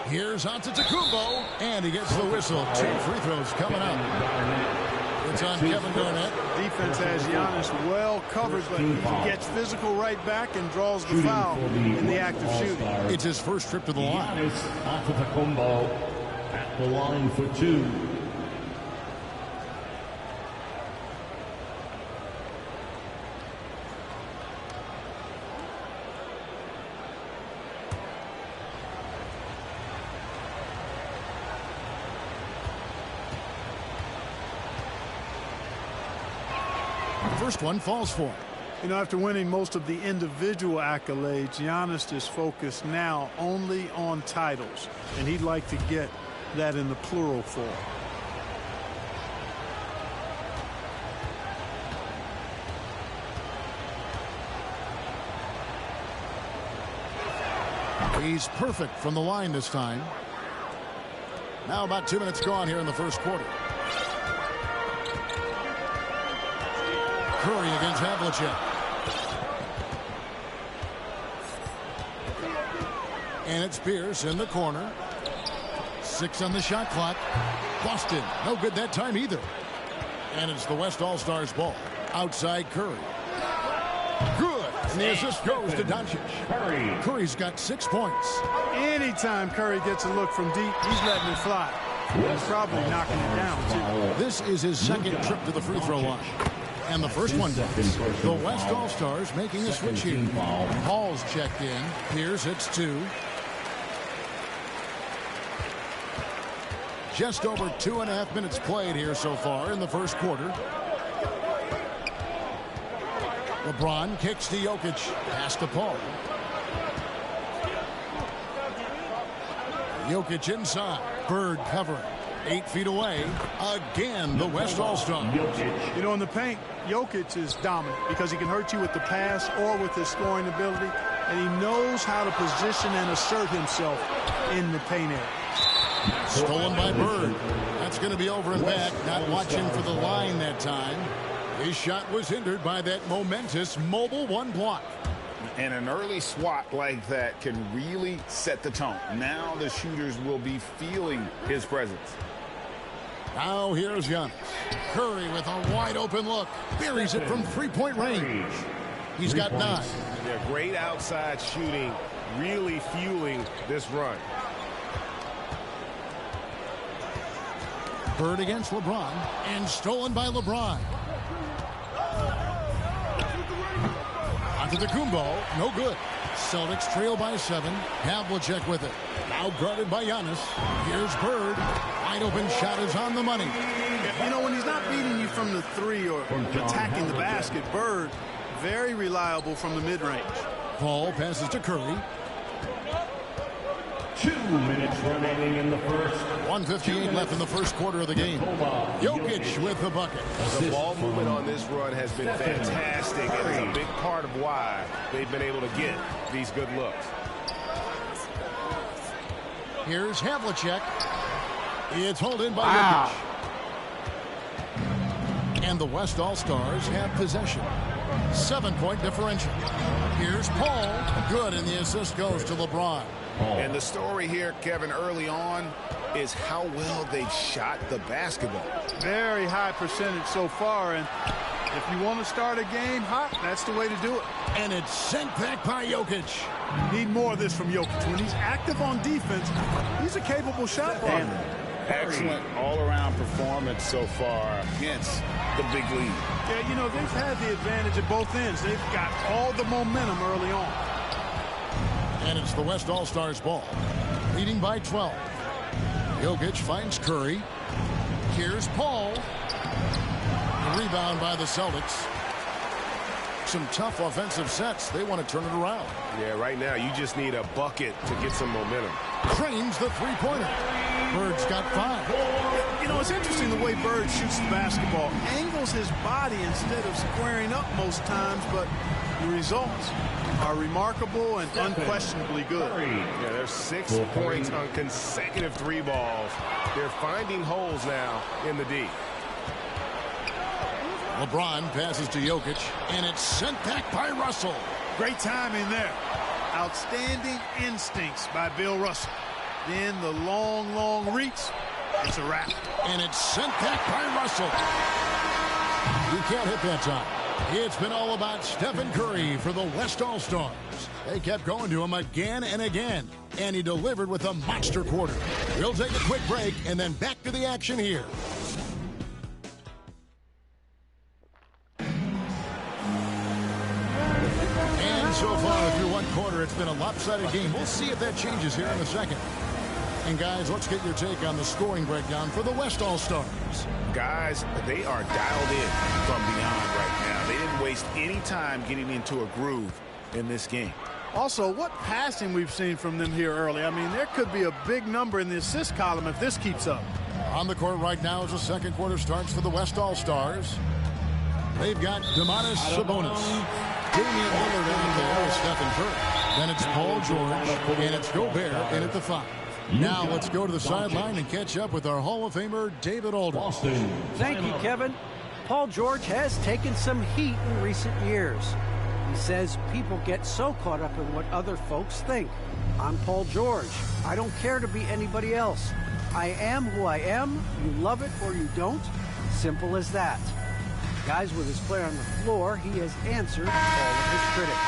Here's Antetokounmpo, and he gets the whistle. 2 free throws coming up. It's on Kevin Garnett.
Defense has Giannis well covered, but he gets physical right back and draws the foul in the act of shooting.
It's his first trip to the line.
Antetokounmpo at the line for 2.
First one falls for him.
You know, after winning most of the individual accolades, Giannis is focused now only on titles, and he'd like to get that in the plural form.
He's perfect from the line this time. Now about 2 minutes gone here in the first quarter. Curry against Havlicek. And it's Pierce in the corner. 6 on the shot clock. Boston, no good that time either. And it's the West All-Stars ball. Outside Curry. Good. And the assist goes to Doncic. Curry's got 6 points.
Anytime Curry gets a look from deep, he's letting it fly. He's probably knocking it down, too.
This is his second trip to the free throw line. And the first one does. The West All-Stars making a switch here. Hall's checked in. Pierce hits 2. Just over 2.5 minutes played here so far in the first quarter. LeBron kicks to Jokic. Pass to Paul. Jokic inside. Bird covering. 8 feet away. Again, the West All-Star.
You know, in the paint, Jokic is dominant because he can hurt you with the pass or with his scoring ability, and he knows how to position and assert himself in the paint area.
Stolen by Bird. That's going to be over and back. Not watching for the line that time. His shot was hindered by that momentous mobile 1 block.
And an early swat like that can really set the tone. Now the shooters will be feeling his presence.
Now here's Giannis. Curry with a wide open look. Buries it from 3-point range. He's got 9.
Yeah, great outside shooting, really fueling this run.
Bird against LeBron, and stolen by LeBron. Antetokounmpo, no good. Celtics trail by 7. Havlicek with it. Now guarded by Giannis. Here's Bird. Wide open shot is on the money.
You know, when he's not beating you from the 3 or attacking the basket, Bird, very reliable from the mid-range.
Paul passes to Curry.
2 minutes remaining in the first.
1:58 left in the first quarter of the game. Jokic with the bucket.
The ball movement on this run has been fantastic, and it's a big part of why they've been able to get these good looks.
Here's Havlicek. It's hauled in by Jokic. And the West All-Stars have possession. 7-point differential. Here's Paul. Good, and the assist goes to LeBron.
And the story here, Kevin, early on is how well they've shot the basketball.
Very high percentage so far, and if you want to start a game hot, that's the way to do it.
And it's sent back by Jokic.
Need more of this from Jokic. When he's active on defense, he's a capable shot blocker.
Excellent all-around performance so far against the big lead.
Yeah, you know, they've had the advantage at both ends. They've got all the momentum early on.
And it's the West All-Stars ball. Leading by 12. Jokic finds Curry. Here's Paul. The rebound by the Celtics. Some tough offensive sets. They want to turn it around.
Yeah, right now you just need a bucket to get some momentum.
Cranes the three-pointer. Bird's got 5.
You know, it's interesting the way Bird shoots the basketball. Angles his body instead of squaring up most times, but the results are remarkable and unquestionably good.
Yeah, there's 6 points on consecutive 3 balls. They're finding holes now in the D.
LeBron passes to Jokic, and it's sent back by Russell.
Great timing there. Outstanding instincts by Bill Russell. Then the long reach. It's a wrap.
And it's sent back by Russell. You can't hit that time. It's been all about Stephen Curry for the West All-Stars. They kept going to him again and again, and he delivered with a monster quarter. We'll take a quick break and then back to the action here. And so far through one quarter, it's been a lopsided game. We'll see if that changes here in a second. And guys, let's get your take on the scoring breakdown for the West All-Stars.
Guys, they are dialed in from beyond right now. They didn't waste any time getting into a groove in this game.
Also, what passing we've seen from them here early. I mean, there could be a big number in the assist column if this keeps up.
On the court right now as the second quarter starts for the West All-Stars. They've got Domantas Sabonis. Damian Lillard out there with Stephen Curry. Then it's Paul George, and it's Gobert in at the 5. Now let's go to the sideline and catch up with our Hall of Famer, David Aldridge.
Thank you, Kevin. Paul George has taken some heat in recent years. He says people get so caught up in what other folks think. I'm Paul George. I don't care to be anybody else. I am who I am. You love it or you don't. Simple as that. Guys, with his play on the floor, he has answered all of his critics.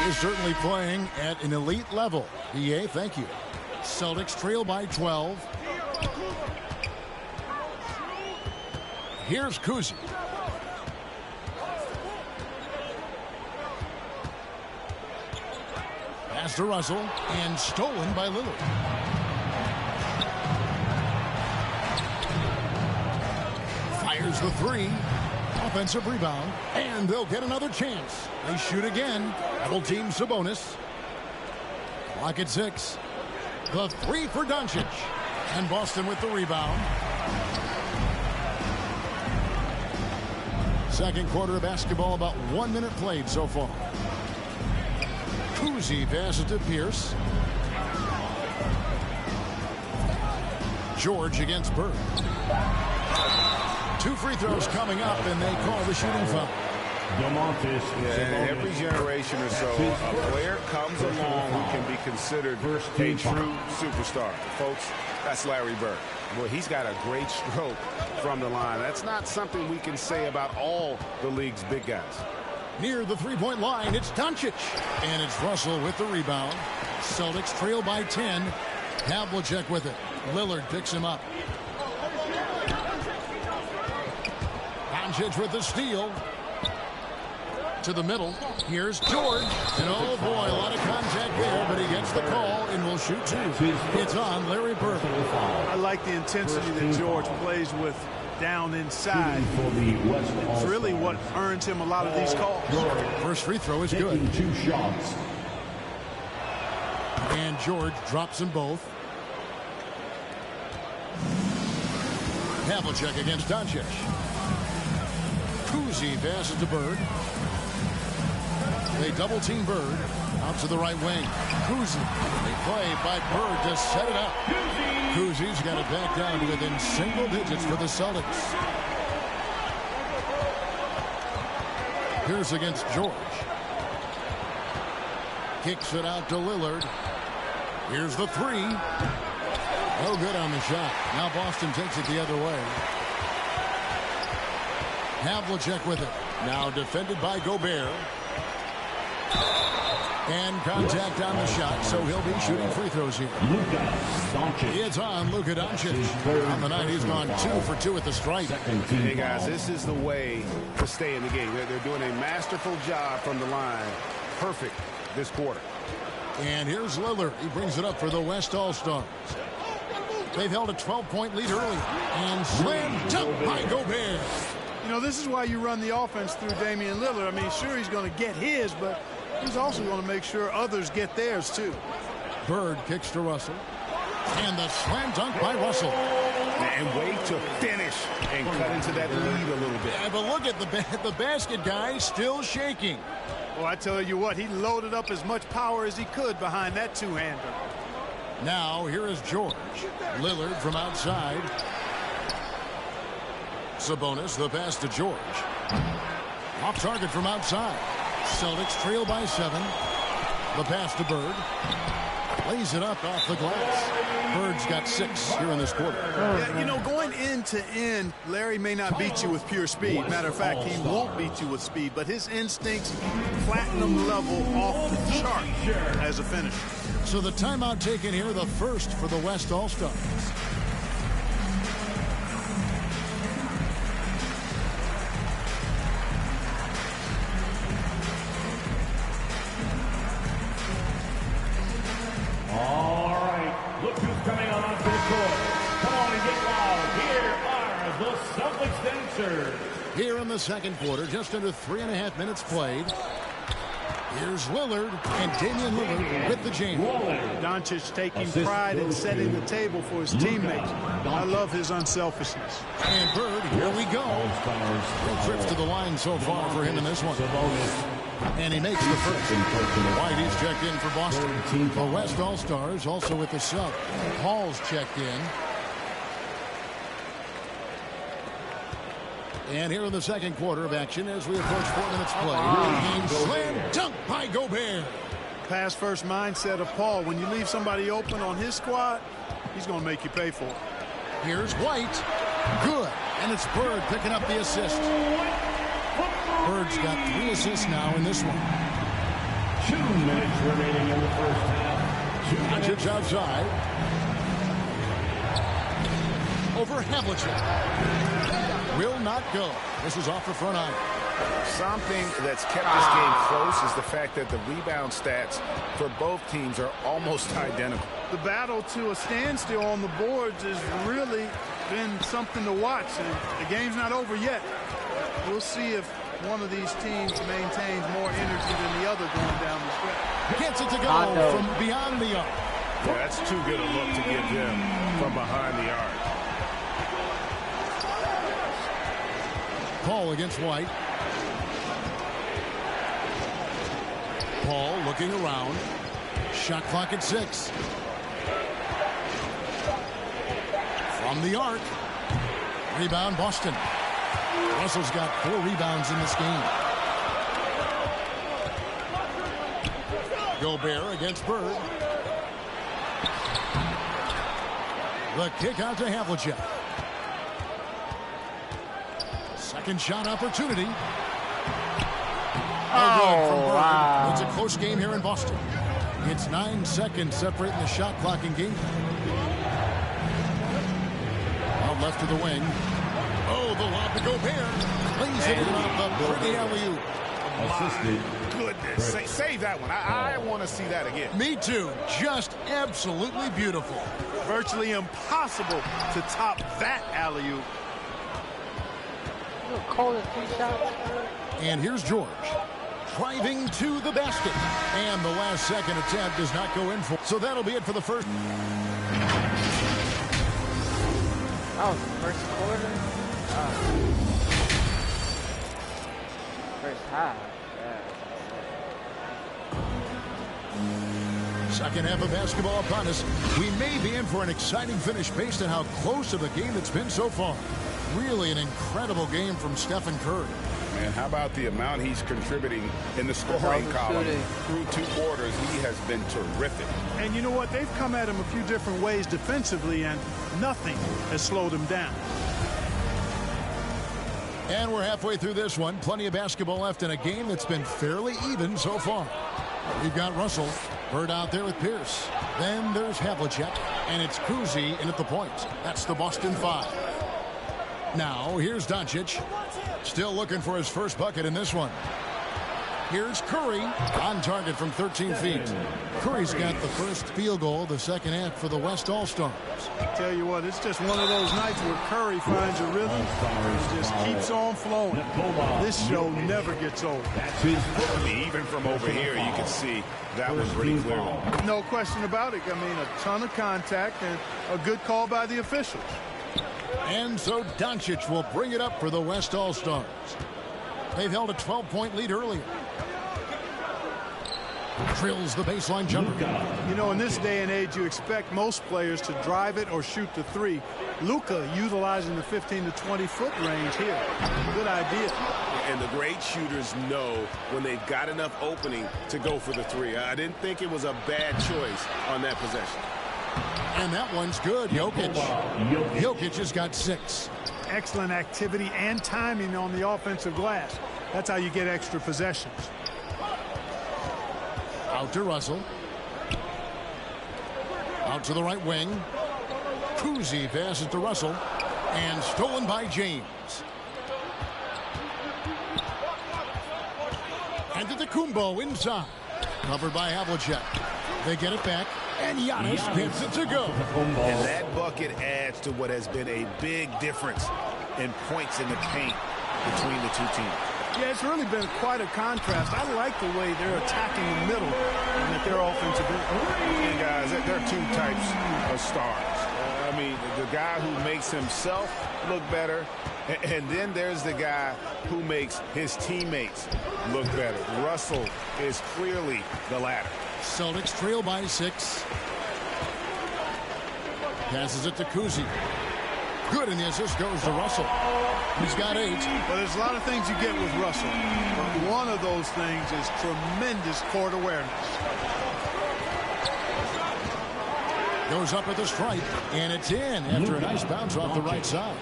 He is certainly playing at an elite level. EA, thank you. Celtics trail by 12. Here's Kuzi. Pass to Russell, and stolen by Lillard. Fires the 3. Offensive rebound, and they'll get another chance. They shoot again. Double team Sabonis. Clock at 6. The 3 for Doncic. And Boston with the rebound. Second quarter of basketball, about 1 minute played so far. Kuzi passes to Pierce. George against Bird. 2 free throws coming up, and they call the shooting foul.
Yeah, every generation or so, a player comes along who can be considered a true superstar. Folks, that's Larry Bird.
Boy, he's got a great stroke from the line. That's not something we can say about all the league's big guys.
Near the three-point line, it's Doncic. And it's Russell with the rebound. Celtics trail by 10. Havlicek with it. Lillard picks him up. Doncic with the steal. To the middle. Here's George. And oh boy, a lot of contact there, but he gets the call and will shoot two. It's on Larry Bird.
I like the intensity that George plays with down inside. It's really what earns him a lot of these calls.
First free throw is good.
2 shots.
And George drops them both. Havlicek against Doncic. Kuzi passes to Bird. They double team Bird out to the right wing. Kuzi. They play by Bird to set it up. Kuzi's got it back down to within single digits for the Celtics. Here's against George. Kicks it out to Lillard. Here's the three. No good on the shot. Now Boston takes it the other way. Havlicek with it. Now defended by Gobert. And contact on the shot, so he'll be shooting free throws here. It's on Luka Doncic. On the night, he's gone 2 for 2 at the stripe.
Hey, guys, this is the way to stay in the game. They're doing a masterful job from the line. Perfect this quarter.
And here's Lillard. He brings it up for the West All-Stars. They've held a 12-point lead early. And slam dunk by Gobert.
You know, this is why you run the offense through Damian Lillard. I mean, sure, he's going to get his, but he's also going to make sure others get theirs, too.
Bird kicks to Russell. And the slam dunk by Russell.
And way to finish and cut into that lead a little bit.
Yeah, but look at the basket guy still shaking.
Well, I tell you what, he loaded up as much power as he could behind that two-hander.
Now, here is George. Lillard from outside. Sabonis, the pass to George. Off target from outside. Celtics trail by 7. The pass to Bird. Lays it up off the glass. Bird's got 6 here in this quarter.
Yeah, you know, going end to end, Larry may not beat you with pure speed. Matter of fact, he won't beat you with speed, but his instincts, platinum level off the chart as a finisher.
So the timeout taken here, the first for the West All-Stars.
All right, look who's coming onto the court. Come on and get loud. Here are the Celtics dancers.
Here in the second quarter, just under 3.5 minutes played. Here's Lillard and Damian Lillard with the jam.
Doncic taking pride in setting the table for his teammates. I love his unselfishness.
And Bird, here we go. 3 trips to the line so far for him in this one. And he makes the first. Whitey's checked in for Boston. The West All-Stars also with the sub. Hall's checked in. And here in the second quarter of action as we approach 4 minutes play. And slam dunk by Gobert.
Pass first mindset of Paul. When you leave somebody open on his squad, he's going to make you pay for it.
Here's White. Good. And it's Bird picking up the assist. Bird's got 3 assists now in this one.
2 minutes remaining in the first half.
Doncic outside. Over Havlicek. Will not go. This is off the front iron.
Something that's kept this game close is the fact that the rebound stats for both teams are almost identical.
The battle to a standstill on the boards has really been something to watch, and the game's not over yet. We'll see if one of these teams maintains more energy than the other going down the stretch.
Gets it to go from beyond the arc.
Yeah, that's too good a look to give him from behind the arc.
Paul against White. Paul looking around. Shot clock at 6. From the arc. Rebound Boston. Russell's got 4 rebounds in this game. Gobert against Bird. The kick out to Havlicek. Second shot opportunity. Wow. It's a close game here in Boston. It's 9 seconds separating the shot clock and game. Out left to the wing. Oh, the lob to Gobert. Plays it in off the pretty alley-oop.
my goodness. Save that one. I want to see that again.
Me too. Just absolutely beautiful.
Virtually impossible to top that alley-oop.
Call it 3 shots.
And here's George. Driving to the basket. And the last second attempt does not go in for. So that'll be it for the first.
That was the first quarter. First half.
Second half of basketball upon us. We may be in for an exciting finish based on how close of a game it's been so far. Really an incredible game from Stephen Curry.
Man, how about the amount he's contributing in the scoring column? Through 2 quarters, he has been terrific.
And you know what? They've come at him a few different ways defensively, and nothing has slowed him down.
And we're halfway through this one. Plenty of basketball left in a game that's been fairly even so far. We've got Russell. Bird out there with Pierce. Then there's Havlicek. And it's Kuzi in at the point. That's the Boston 5. Now, here's Doncic. Still looking for his first bucket in this one. Here's Curry on target from 13 feet. Curry's got the first field goal of the second half for the West All-Stars.
Tell you what, it's just one of those nights where Curry finds a rhythm and just keeps on flowing. This show never gets old.
Even from over here, you can see that was pretty clear.
No question about it. I mean, a ton of contact and a good call by the officials.
And so Doncic will bring it up for the West All-Stars. They've held a 12-point lead earlier. Drills the baseline jumper.
You know, in this day and age, you expect most players to drive it or shoot the 3. Luka utilizing the 15 to 20-foot range here. Good idea.
And the great shooters know when they've got enough opening to go for the 3. I didn't think it was a bad choice on that possession.
And that one's good. Jokic. Jokic has got 6.
Excellent activity and timing on the offensive glass. That's how you get extra possessions.
Out to Russell. Out to the right wing. Kuzi passes to Russell. And stolen by James. And to the Kumbo inside. Covered by Havlicek. They get it back. And Giannis gets it to go.
And that bucket adds to what has been a big difference in points in the paint between the two teams.
Yeah, it's really been quite a contrast. I like the way they're attacking the middle and that their offensive.
And guys, there are 2 types of stars. I mean, the guy who makes himself look better, and then there's the guy who makes his teammates look better. Russell is clearly the latter.
Celtics trail by 6. Passes it to Kuzi. Good, and the assist goes to Russell. He's got 8.
Well, there's a lot of things you get with Russell. But one of those things is tremendous court awareness.
Goes up at the stripe, and it's in after a nice bounce off the right side.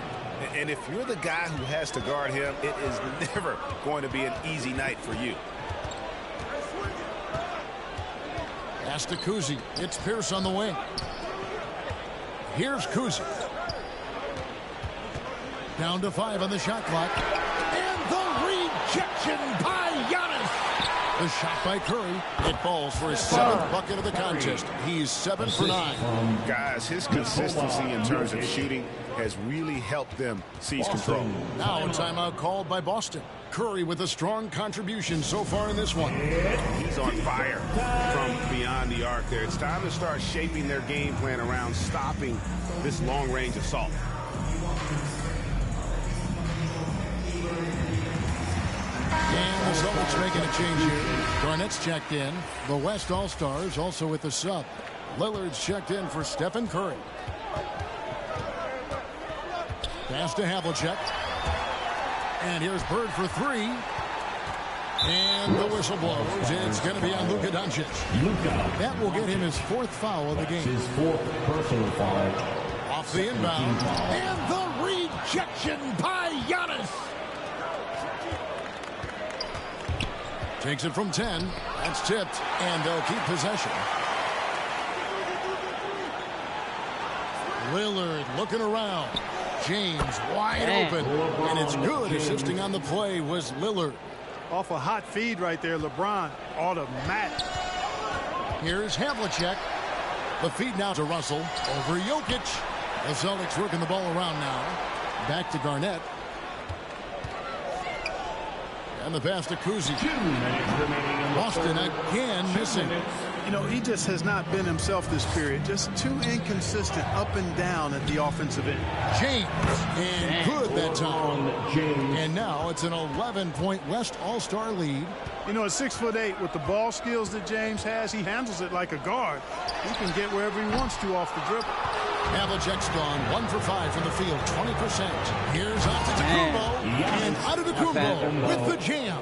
And if you're the guy who has to guard him, it is never going to be an easy night for you.
Pass to Kuzi. It's Pierce on the wing. Here's Kuzi. Down to 5 on the shot clock. And the rejection by Giannis. The shot by Curry. It falls for his 7th bucket of the contest. He's 7 for 9.
Guys, his consistency in terms of shooting has really helped them seize control.
Now a timeout called by Boston. Curry with a strong contribution so far in this one.
He's on fire from beyond the arc there. It's time to start shaping their game plan around stopping this long-range assault.
And the Celtics making a change here. Garnett's checked in. The West All-Stars also with the sub. Lillard's checked in for Stephen Curry. Pass to Havlicek. And here's Bird for 3. And the whistle blows. It's going to be on Luka Doncic. That will get him his 4th foul of the game.
His 4th personal foul.
Off the inbound. And the rejection by Giannis. Takes it from 10. That's tipped. And they'll keep possession. Lillard looking around. James wide open. And it's good. Assisting on the play was Lillard.
Off a hot feed right there, LeBron automatic.
Here's Havlicek. The feed now to Russell. Over Jokic. The Celtics working the ball around now. Back to Garnett. And the pass to Kuzi. Boston again missing.
You know, he just has not been himself this period. Just too inconsistent up and down at the offensive end.
James. And good that time. And now it's an 11-point West All-Star lead.
You know, at 6'8", with the ball skills that James has, he handles it like a guard. He can get wherever he wants to off the dribble.
Havlicek's gone 1 for 5 from the field, 20%. Here's Antetokounmpo, and Antetokounmpo with the jam.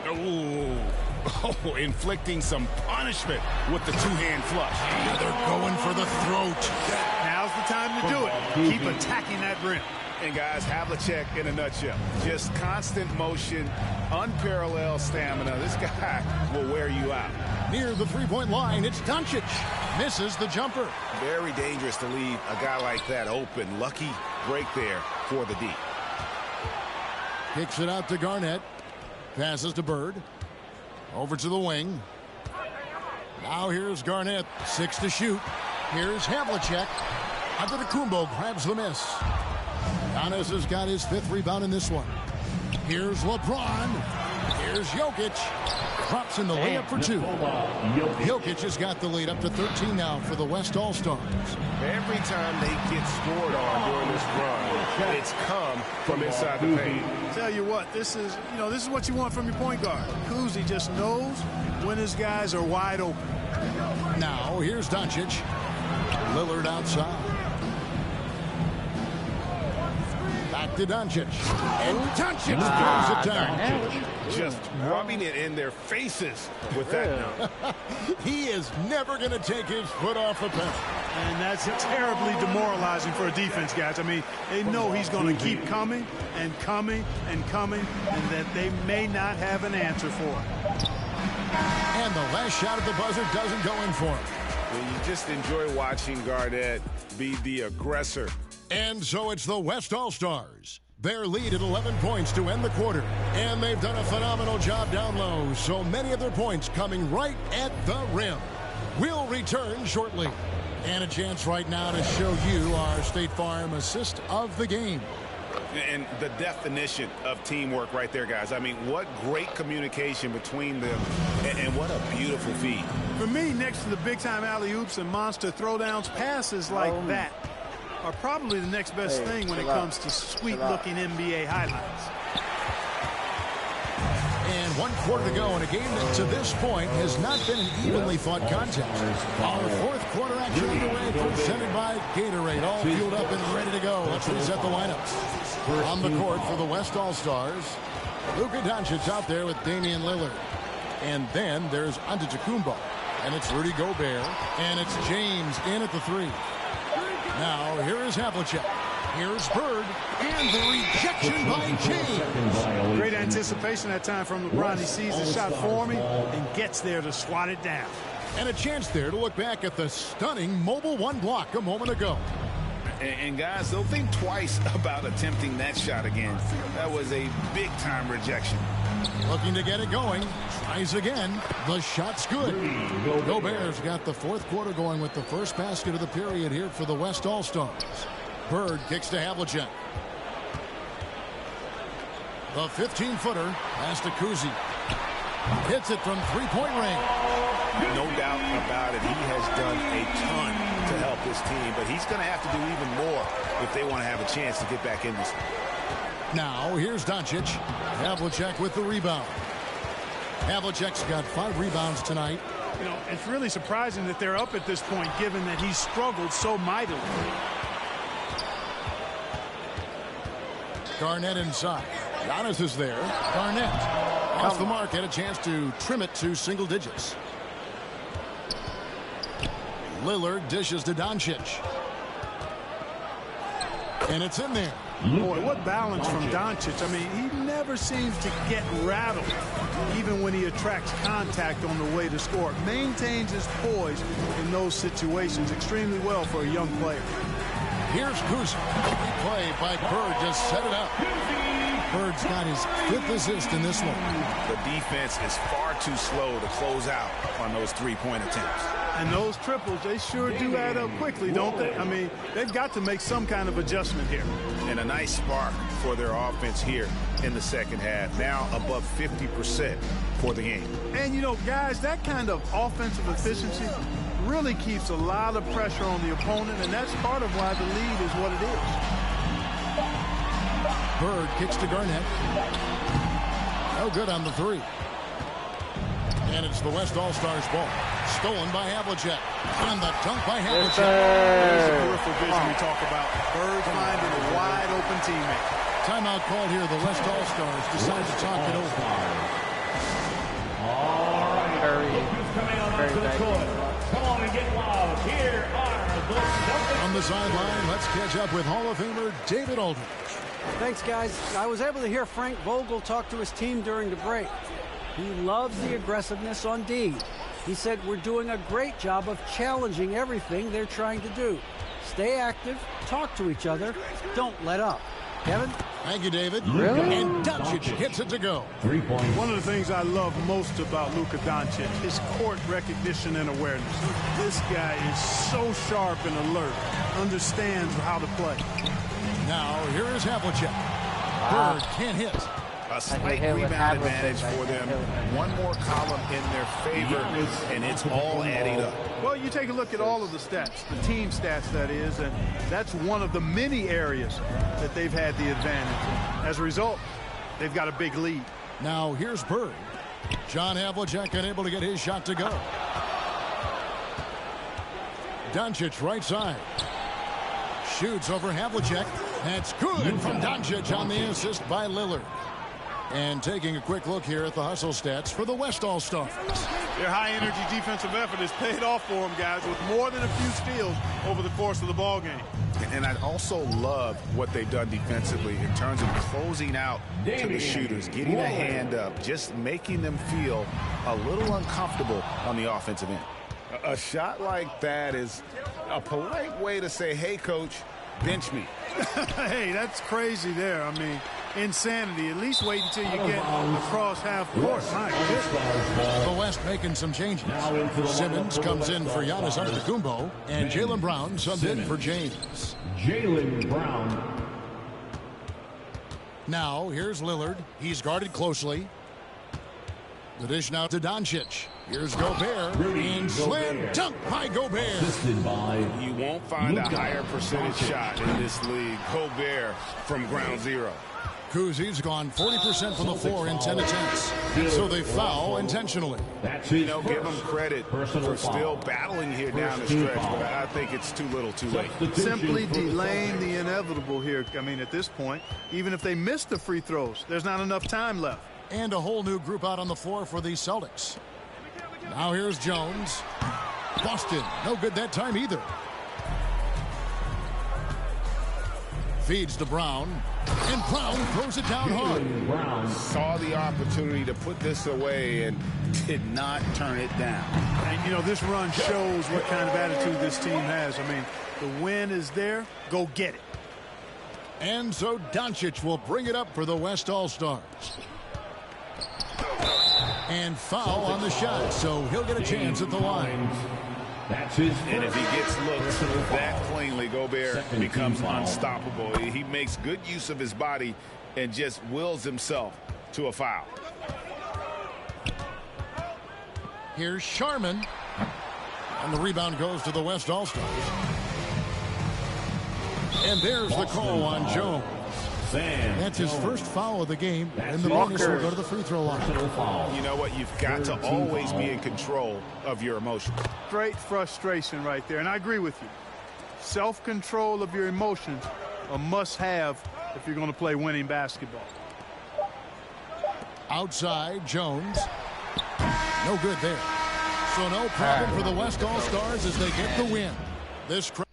Oh, inflicting some punishment with the two-hand flush.
Yeah, they're going for the throat.
Now's the time to do it. Keep attacking that rim.
And guys, Havlicek in a nutshell. Just constant motion, unparalleled stamina. This guy will wear you out.
Near the three-point line, it's Doncic. Misses the jumper.
Very dangerous to leave a guy like that open. Lucky break there for the D.
Kicks it out to Garnett. Passes to Bird. Over to the wing. Now here's Garnett. 6 to shoot. Here's Havlicek. Antetokounmpo grabs the miss. Giannis has got his 5th rebound in this one. Here's LeBron. Here's Jokic. Drops in the layup for 2. Jokic has got the lead up to 13 now for the West All-Stars.
Every time they get scored on during this run, it's come from inside the paint.
Tell you what, this is what you want from your point guard. Kuzi just knows when his guys are wide open.
Now here's Doncic. Lillard outside. Back to Doncic. And Doncic throws it down.
Just rubbing it in their faces with that note.
He is never going to take his foot off the pedal.
And that's terribly demoralizing for a defense, guys. I mean, they know he's going to keep coming and coming and coming, and that they may not have an answer for it.
And the last shot at the buzzer doesn't go in for him.
Well, you just enjoy watching Garnett be the aggressor.
And so it's the West All-Stars. Their lead at 11 points to end the quarter. And they've done a phenomenal job down low. So many of their points coming right at the rim. We'll return shortly. And a chance right now to show you our State Farm assist of the game.
And the definition of teamwork right there, guys. I mean, what great communication between them, and what a beautiful feed.
For me, next to the big-time alley-oops and monster throwdowns, passes like that are probably the next best thing when it comes to sweet-looking NBA highlights.
And 1 quarter to go in a game that to this point has not been an evenly fought contest. Our 4th quarter action underway, presented by Gatorade, all fueled up and ready to go. Let's reset the lineups. On the court for the West All-Stars, Luka Doncic out there with Damian Lillard. And then there's Antetokounmpo. And it's Rudy Gobert. And it's James in at the 3. Now, here is Havlicek. Here's Bird. And the rejection by James.
Great anticipation that time from LeBron. He sees the shot forming and gets there to swat it down.
And a chance there to look back at the stunning mobile 1 block a moment ago.
And guys, they'll think twice about attempting that shot again. That was a big-time rejection.
Looking to get it going. Tries again. The shot's good. Gobert's got the 4th quarter going with the first basket of the period here for the West All-Stars. Bird kicks to Havlicek. The 15-footer pass to Kuzi. Hits it from 3-point range.
No doubt about it. He has done a ton to help this team, but he's going to have to do even more if they want to have a chance to get back in this one.
Now, here's Doncic. Havlicek with the rebound. Havlicek's got 5 rebounds tonight.
You know, it's really surprising that they're up at this point, given that he's struggled so mightily.
Garnett inside. Giannis is there. Garnett off the mark, had a chance to trim it to single digits. Lillard dishes to Doncic. And it's in there.
Boy, what balance from Doncic. I mean, he never seems to get rattled, even when he attracts contact on the way to score. Maintains his poise in those situations extremely well for a young player.
Here's Kuzi. Play by Bird to set it up. Bird's got his 5th assist in this one.
The defense is far too slow to close out on those three-point attempts.
And those triples, they sure do add up quickly, don't they? I mean, they've got to make some kind of adjustment here.
And a nice spark for their offense here in the second half. Now above 50% for the game.
And, you know, guys, that kind of offensive efficiency really keeps a lot of pressure on the opponent, and that's part of why the lead is what it is.
Bird kicks to Garnett. No good on the 3. And it's the West All-Stars ball. Stolen by Havlicek. And the dunk by Havlicek.
There's the peripheral vision we talk about. Bird finding a wide-open teammate.
Timeout called here. The West All-Stars decide to talk it over.
All right. Coming on to the court. Come on and get loud. Here are the Celtics.
On the sideline, let's catch up with Hall of Famer David Aldridge.
Thanks, guys. I was able to hear Frank Vogel talk to his team during the break. He loves the aggressiveness on D. He said we're doing a great job of challenging everything they're trying to do. Stay active, talk to each other, don't let up. Kevin?
Thank you, David.
Really?
And Doncic hits it to go.
3 points.
One of the things I love most about Luka Doncic is court recognition and awareness. This guy is so sharp and alert, understands how to play.
Now, here is Havlicek. Bird can't hit.
A slight rebound advantage for them. One more column in their favor, and it's all adding up.
Well, you take a look at all of the stats, the team stats, that is, and that's one of the many areas that they've had the advantage. As a result, they've got a big lead.
Now, here's Bird. John Havlicek unable to get his shot to go. Doncic right side. Shoots over Havlicek. That's good from Doncic on the assist by Lillard. And taking a quick look here at the hustle stats for the West All-Stars.
Their high-energy defensive effort has paid off for them, guys, with more than a few steals over the course of the ball game.
And I also love what they've done defensively in terms of closing out to the shooters, getting a hand up, just making them feel a little uncomfortable on the offensive end. A shot like that is a polite way to say, hey, coach, bench me.
Hey, that's crazy there. I mean, insanity. At least wait until you get across half court. My goodness.
The West making some changes. Simmons comes in for Giannis Antetokounmpo, and Jaylen Brown subbed in for James.
Jaylen Brown.
Now, here's Lillard. He's guarded closely. The dish now to Doncic. Here's Gobert. And slam dunk by Gobert.
You won't find a higher percentage shot in this league. Gobert from ground zero.
Kuzi's gone 40% from the floor in 10 attempts. So they foul intentionally.
You know, give them credit for still battling here down the stretch, but I think it's too little too late.
Simply delaying the inevitable here. I mean, at this point, even if they miss the free throws, there's not enough time left.
And a whole new group out on the floor for the Celtics. Now here's Jones. Boston, no good that time either. Feeds to Brown. And Brown throws it down hard.
Brown saw the opportunity to put this away and did not turn it down.
And, you know, this run shows what kind of attitude this team has. I mean, the win is there. Go get it.
And so Doncic will bring it up for the West All-Stars. And foul on the shot, so he'll get a chance at the line.
That's his.
And if he gets looked that cleanly, Gobert becomes unstoppable. He makes good use of his body and just wills himself to a foul.
Here's Sharman. And the rebound goes to the West All-Stars. And there's the call on Jones. That's his first foul of the game, and the bonus will go to the free throw line.
You know what? You've got to always be in control of your emotions.
Straight frustration right there, and I agree with you. Self-control of your emotions, a must-have if you're going to play winning basketball.
Outside, Jones. No good there. So no problem for the West All-Stars as they get the win. This crowd